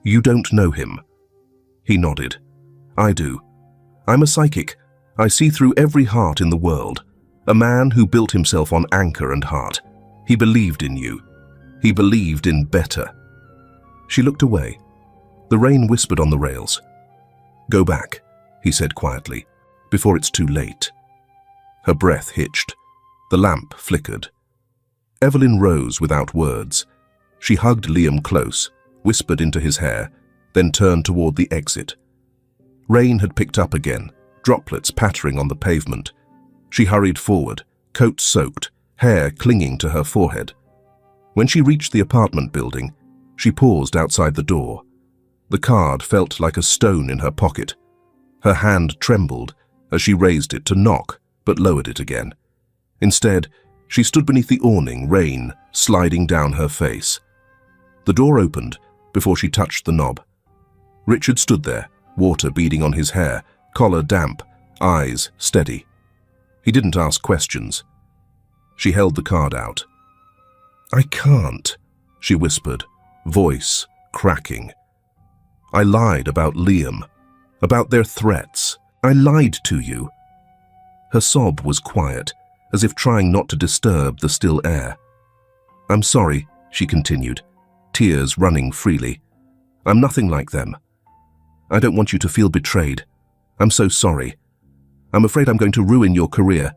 "You don't know him." He nodded. "I do. I'm a psychic. I see through every heart in the world. A man who built himself on anchor and heart. He believed in you. He believed in better." She looked away. The rain whispered on the rails. "Go back," he said quietly, "before it's too late." Her breath hitched. The lamp flickered. Evelyn rose without words. She hugged Liam close, whispered into his hair, then turned toward the exit. Rain had picked up again, droplets pattering on the pavement. She hurried forward, coat soaked, hair clinging to her forehead. When she reached the apartment building, she paused outside the door. The card felt like a stone in her pocket. Her hand trembled as she raised it to knock, but lowered it again. Instead, she stood beneath the awning, rain sliding down her face. The door opened before she touched the knob. Richard stood there, water beading on his hair, collar damp, eyes steady. He didn't ask questions. She held the card out. "I can't," she whispered, voice cracking. "I lied about Liam, about their threats. I lied to you." Her sob was quiet, as if trying not to disturb the still air. "I'm sorry," she continued, tears running freely. "I'm nothing like them. I don't want you to feel betrayed. I'm so sorry. I'm afraid I'm going to ruin your career.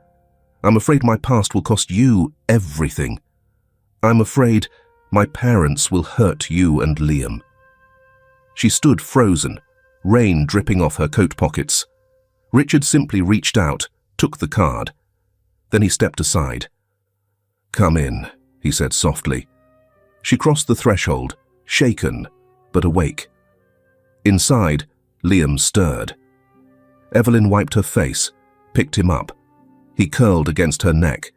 I'm afraid my past will cost you everything. I'm afraid my parents will hurt you and Liam." She stood frozen, rain dripping off her coat pockets. Richard simply reached out, took the card. Then he stepped aside. "Come in," he said softly. She crossed the threshold, shaken but awake. Inside, Liam stirred. Evelyn wiped her face, picked him up. He curled against her neck.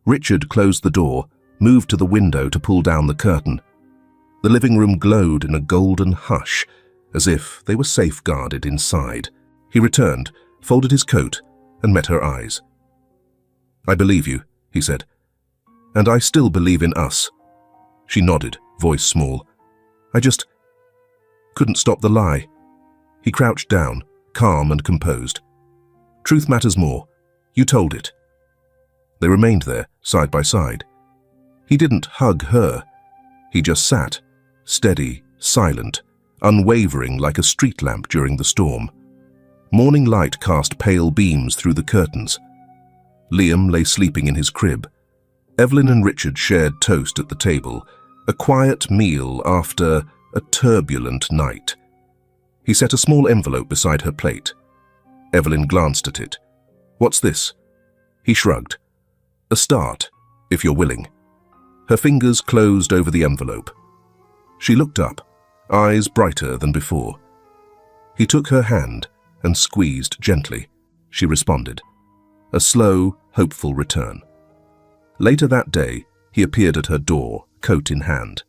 Richard closed the door, moved to the window to pull down the curtain. The living room glowed in a golden hush, as if they were safeguarded inside. He returned, folded his coat, and met her eyes. "I believe you," he said. "And I still believe in us." She nodded, voice small. "I just couldn't stop the lie." He crouched down, calm and composed. "Truth matters more. You told it." They remained there, side by side. He didn't hug her. He just sat, steady, silent, unwavering like a street lamp during the storm. Morning light cast pale beams through the curtains. Liam lay sleeping in his crib. Evelyn and Richard shared toast at the table, a quiet meal after a turbulent night. He set a small envelope beside her plate. Evelyn glanced at it. "What's this?" He shrugged. "A start, if you're willing." Her fingers closed over the envelope. She looked up, eyes brighter than before. He took her hand and squeezed gently. She responded. A slow, hopeful return. Later that day, he appeared at her door, coat in hand.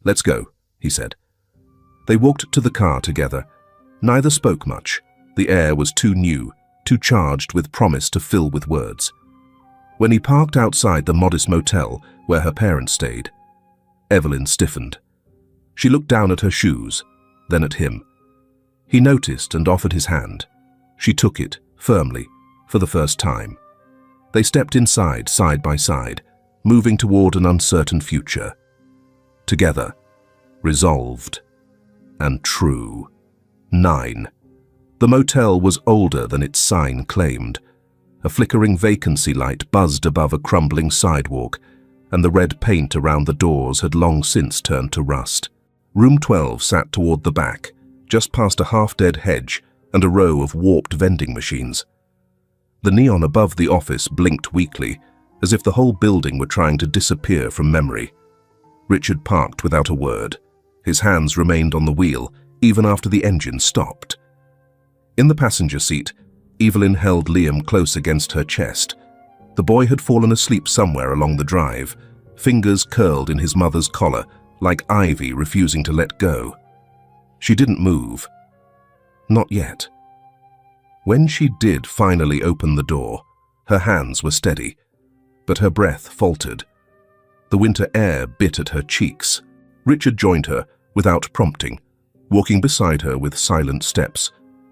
"Let's go," he said. They walked to the car together. Neither spoke much. The air was too new, too charged with promise to fill with words. When he parked outside the modest motel where her parents stayed, Evelyn stiffened. She looked down at her shoes, then at him. He noticed and offered his hand. She took it, firmly, for the first time. They stepped inside, side by side, moving toward an uncertain future. Together, resolved, and true. 9. The motel was older than its sign claimed. A flickering vacancy light buzzed above a crumbling sidewalk, and the red paint around the doors had long since turned to rust. Room 12 sat toward the back, just past a half-dead hedge and a row of warped vending machines. The neon above the office blinked weakly, as if the whole building were trying to disappear from memory. Richard parked without a word. His hands remained on the wheel, even after the engine stopped. In the passenger seat, Evelyn held Liam close against her chest. The boy had fallen asleep somewhere along the drive, fingers curled in his mother's collar, like ivy refusing to let go. She didn't move. Not yet. When she did finally open the door, her hands were steady, but her breath faltered. The winter air bit at her cheeks. Richard joined her, without prompting, walking beside her with silent steps,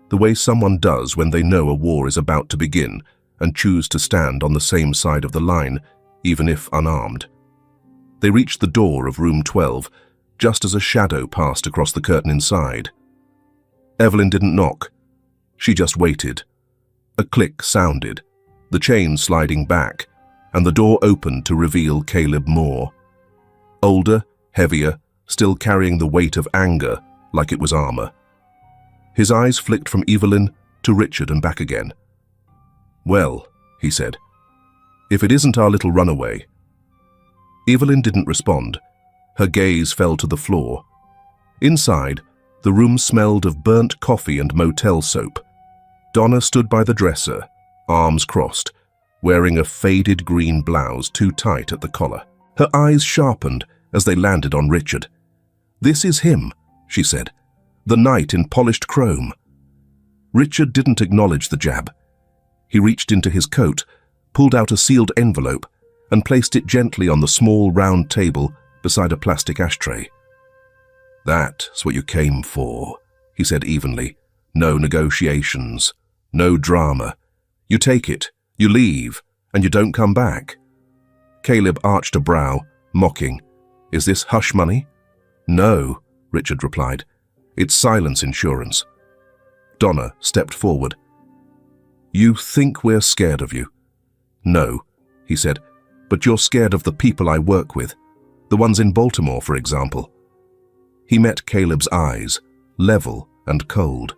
the way someone does when they know a war is about to begin and choose to stand on the same side of the line, even if unarmed. They reached the door of room 12, just as a shadow passed across the curtain inside. Evelyn didn't knock. She just waited. A click sounded, the chain sliding back, and the door opened to reveal Caleb Moore. Older, heavier, still carrying the weight of anger like it was armor. His eyes flicked from Evelyn to Richard and back again. "Well," he said, "if it isn't our little runaway." Evelyn didn't respond. Her gaze fell to the floor. Inside, the room smelled of burnt coffee and motel soap. Donna stood by the dresser, arms crossed, wearing a faded green blouse too tight at the collar. Her eyes sharpened as they landed on Richard. "This is him," she said, "the knight in polished chrome." Richard didn't acknowledge the jab. He reached into his coat, pulled out a sealed envelope, and placed it gently on the small round table beside a plastic ashtray. "That's what you came for," he said evenly. "No negotiations, no drama. You take it, you leave, and you don't come back." Caleb arched a brow, mocking. "Is this hush money?" "No," Richard replied. "It's silence insurance." Donna stepped forward. "You think we're scared of you?" "No," he said, "but you're scared of the people I work with. The ones in Baltimore, for example." He met Caleb's eyes, level and cold.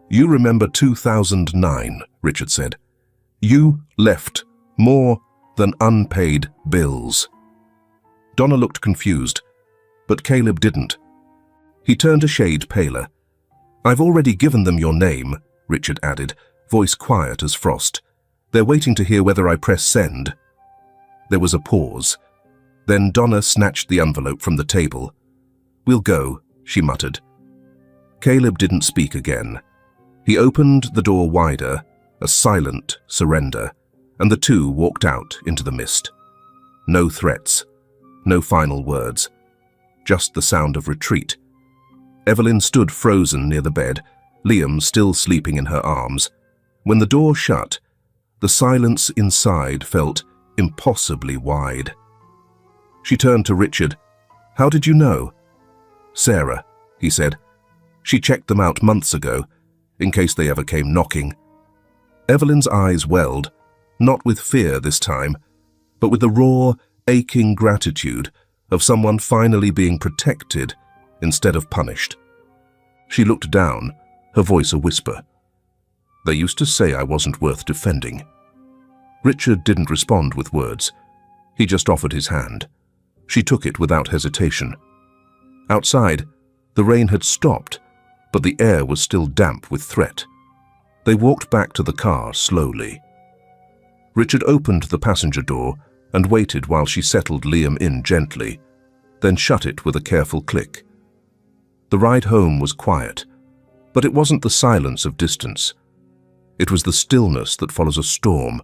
"You remember 2009, Richard said. You left more than unpaid bills." Donna looked confused, but Caleb didn't. He turned a shade paler. "I've already given them your name," Richard added, voice quiet as frost. "They're waiting to hear whether I press send." There was a pause. Then Donna snatched the envelope from the table. "We'll go," she muttered. Caleb didn't speak again. He opened the door wider, a silent surrender, and the two walked out into the mist. No threats, no final words, just the sound of retreat. Evelyn stood frozen near the bed, Liam still sleeping in her arms. When the door shut, the silence inside felt impossibly wide. She turned to Richard. "How did you know?" "Sarah," he said. "She checked them out months ago, in case they ever came knocking." Evelyn's eyes welled, not with fear this time, but with the raw, aching gratitude of someone finally being protected instead of punished. She looked down, her voice a whisper. "They used to say I wasn't worth defending." Richard didn't respond with words. He just offered his hand. She took it without hesitation. Outside, the rain had stopped, but the air was still damp with threat. They walked back to the car slowly. Richard opened the passenger door and waited while she settled Liam in gently, then shut it with a careful click. The ride home was quiet, but it wasn't the silence of distance. It was the stillness that follows a storm,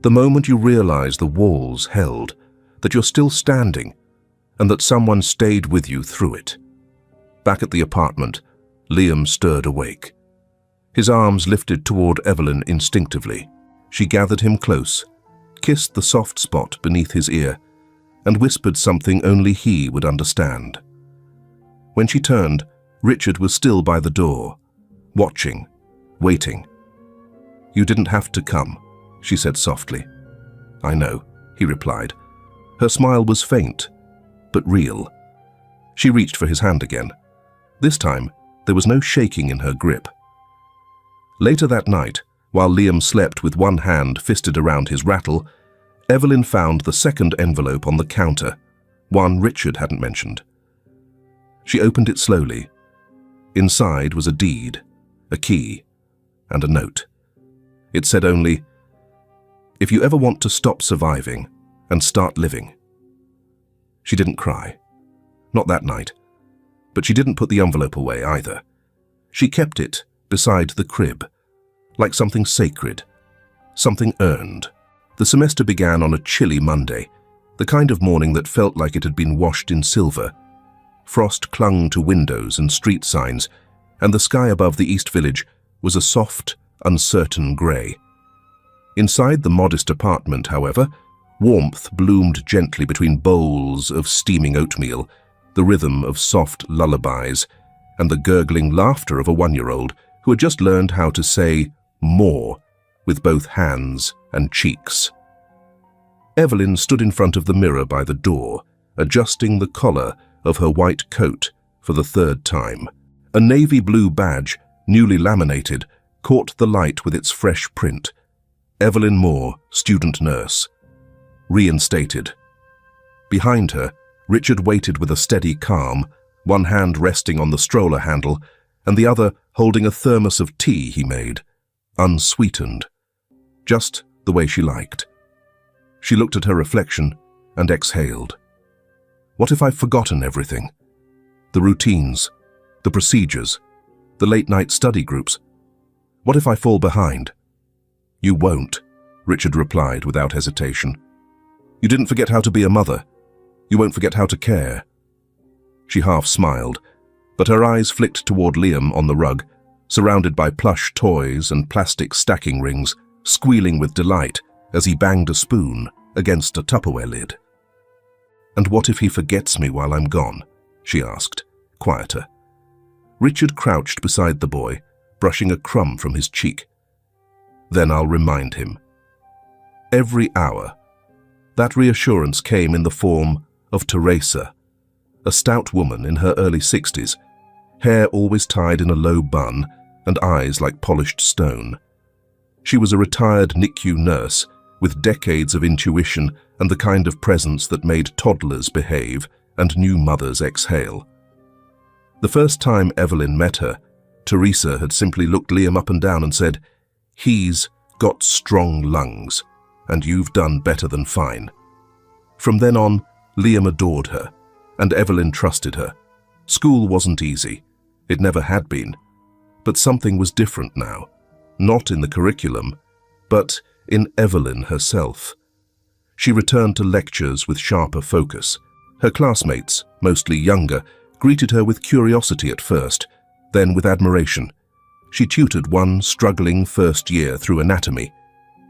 the moment you realize the walls held, that you're still standing, and that someone stayed with you through it. Back at the apartment, Liam stirred awake. His arms lifted toward Evelyn instinctively. She gathered him close, kissed the soft spot beneath his ear, and whispered something only he would understand. When she turned, Richard was still by the door, watching, waiting. "You didn't have to come," she said softly. "I know," he replied. Her smile was faint, but real. She reached for his hand again. This time, there was no shaking in her grip. Later that night, while Liam slept with one hand fisted around his rattle, Evelyn found the second envelope on the counter, one Richard hadn't mentioned. She opened it slowly. Inside was a deed, a key, and a note. It said only, "If you ever want to stop surviving and start living." She didn't cry. Not that night. But she didn't put the envelope away either. She kept it beside the crib, like something sacred, something earned. The semester began on a chilly Monday, the kind of morning that felt like it had been washed in silver. Frost clung to windows and street signs, and the sky above the East Village was a soft, uncertain grey. Inside the modest apartment, however, warmth bloomed gently between bowls of steaming oatmeal, the rhythm of soft lullabies, and the gurgling laughter of a one-year-old who had just learned how to say more with both hands and cheeks. Evelyn stood in front of the mirror by the door, adjusting the collar of her white coat for the third time. A navy blue badge, newly laminated, caught the light with its fresh print. Evelyn Moore, student nurse. Reinstated. Behind her, Richard waited with a steady calm, one hand resting on the stroller handle and the other holding a thermos of tea he made, unsweetened, just the way she liked. She looked at her reflection and exhaled. What if I've forgotten everything? The routines, the procedures, the late-night study groups. What if I fall behind? You won't, Richard replied without hesitation. You didn't forget how to be a mother. You won't forget how to care. She half smiled, but her eyes flicked toward Liam on the rug, surrounded by plush toys and plastic stacking rings, squealing with delight as he banged a spoon against a Tupperware lid. And what if he forgets me while I'm gone? She asked, quieter. Richard crouched beside the boy, brushing a crumb from his cheek. Then I'll remind him. Every hour. That reassurance came in the form of Teresa, a stout woman in her early 60s, hair always tied in a low bun and eyes like polished stone. She was a retired NICU nurse with decades of intuition and the kind of presence that made toddlers behave and new mothers exhale. The first time Evelyn met her, Teresa had simply looked Liam up and down and said, "He's got strong lungs, and you've done better than fine." From then on, Liam adored her, and Evelyn trusted her. School wasn't easy. It never had been. But something was different now, not in the curriculum, but in Evelyn herself. She returned to lectures with sharper focus. Her classmates, mostly younger, greeted her with curiosity at first, then with admiration. She tutored one struggling first year through anatomy.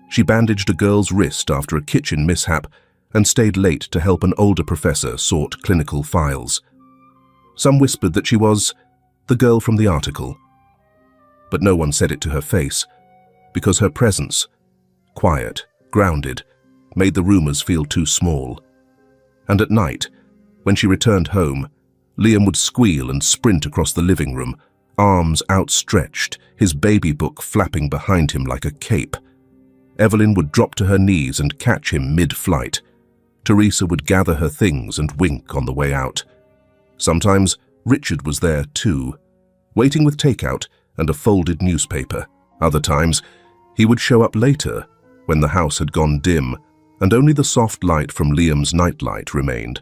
She bandaged a girl's wrist after a kitchen mishap and stayed late to help an older professor sort clinical files. Some whispered that she was the girl from the article. But no one said it to her face, because her presence, quiet, grounded, made the rumors feel too small. And at night, when she returned home, Liam would squeal and sprint across the living room, arms outstretched, his baby book flapping behind him like a cape. Evelyn would drop to her knees and catch him mid-flight. Teresa would gather her things and wink on the way out. Sometimes Richard was there too, waiting with takeout and a folded newspaper. Other times, he would show up later, when the house had gone dim and only the soft light from Liam's nightlight remained.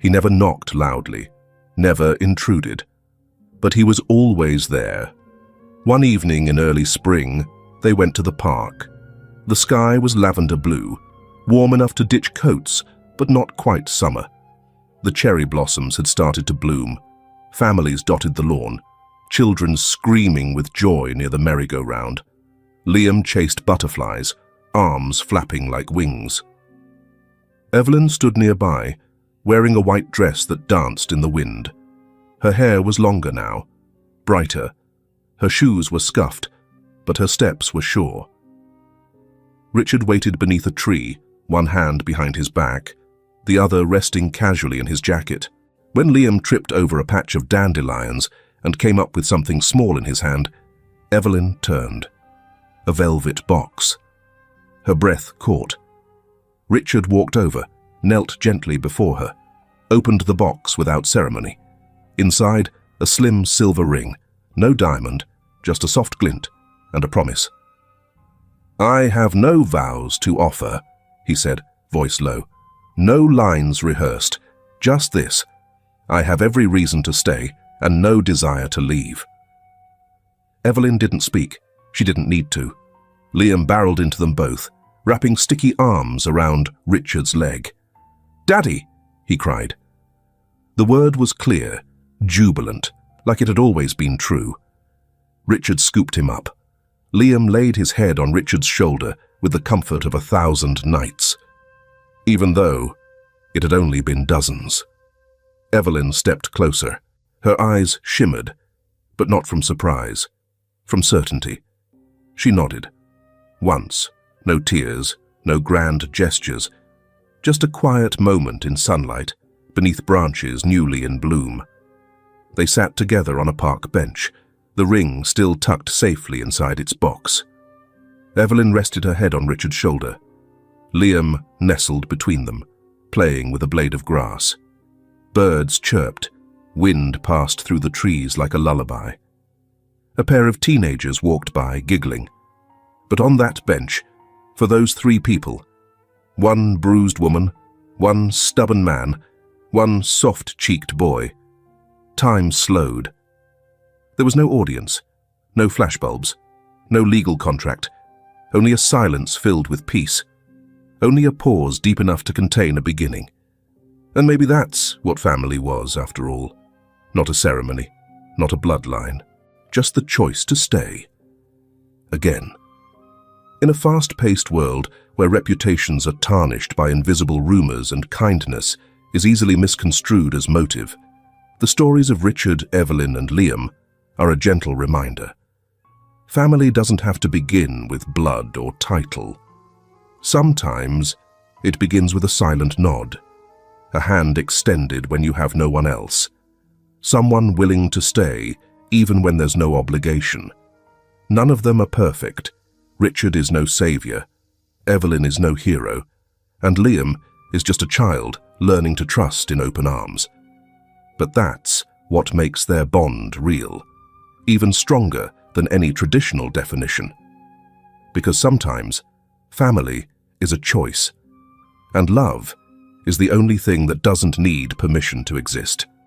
He never knocked loudly, never intruded, but he was always there. One evening in early spring, they went to the park. The sky was lavender blue, warm enough to ditch coats, but not quite summer. The cherry blossoms had started to bloom. Families dotted the lawn, children screaming with joy near the merry-go-round. Liam chased butterflies, arms flapping like wings. Evelyn stood nearby, wearing a white dress that danced in the wind. Her hair was longer now, brighter. Her shoes were scuffed, but her steps were sure. Richard waited beneath a tree, one hand behind his back, the other resting casually in his jacket. When Liam tripped over a patch of dandelions and came up with something small in his hand, Evelyn turned. A velvet box. Her breath caught. Richard walked over, knelt gently before her, opened the box without ceremony. Inside, a slim silver ring, no diamond, just a soft glint and a promise. "I have no vows to offer," he said, voice low. "No lines rehearsed, just this. I have every reason to stay and no desire to leave." Evelyn didn't speak. She didn't need to. Liam barreled into them both, wrapping sticky arms around Richard's leg. "Daddy!" he cried. The word was clear, jubilant, like it had always been true. Richard scooped him up. Liam laid his head on Richard's shoulder with the comfort of 1,000 nights, even though it had only been dozens. Evelyn stepped closer. Her eyes shimmered, but not from surprise, from certainty. She nodded. Once, no tears, no grand gestures, just a quiet moment in sunlight, beneath branches newly in bloom. They sat together on a park bench, the ring still tucked safely inside its box. Evelyn rested her head on Richard's shoulder. Liam nestled between them, playing with a blade of grass. Birds chirped, wind passed through the trees like a lullaby. A pair of teenagers walked by, giggling. But on that bench, for those 3 people, one bruised woman, one stubborn man, one soft-cheeked boy, time slowed. There was no audience, no flashbulbs, no legal contract, only a silence filled with peace, only a pause deep enough to contain a beginning. And maybe that's what family was, after all. Not a ceremony, not a bloodline, just the choice to stay. Again. In a fast-paced world where reputations are tarnished by invisible rumors and kindness is easily misconstrued as motive, the stories of Richard, Evelyn, and Liam are a gentle reminder. Family doesn't have to begin with blood or title. Sometimes it begins with a silent nod, a hand extended when you have no one else, someone willing to stay even when there's no obligation. None of them are perfect. Richard is no savior, Evelyn is no hero, and Liam is just a child learning to trust in open arms. But that's what makes their bond real, even stronger than any traditional definition. Because sometimes family is a choice, and love is the only thing that doesn't need permission to exist.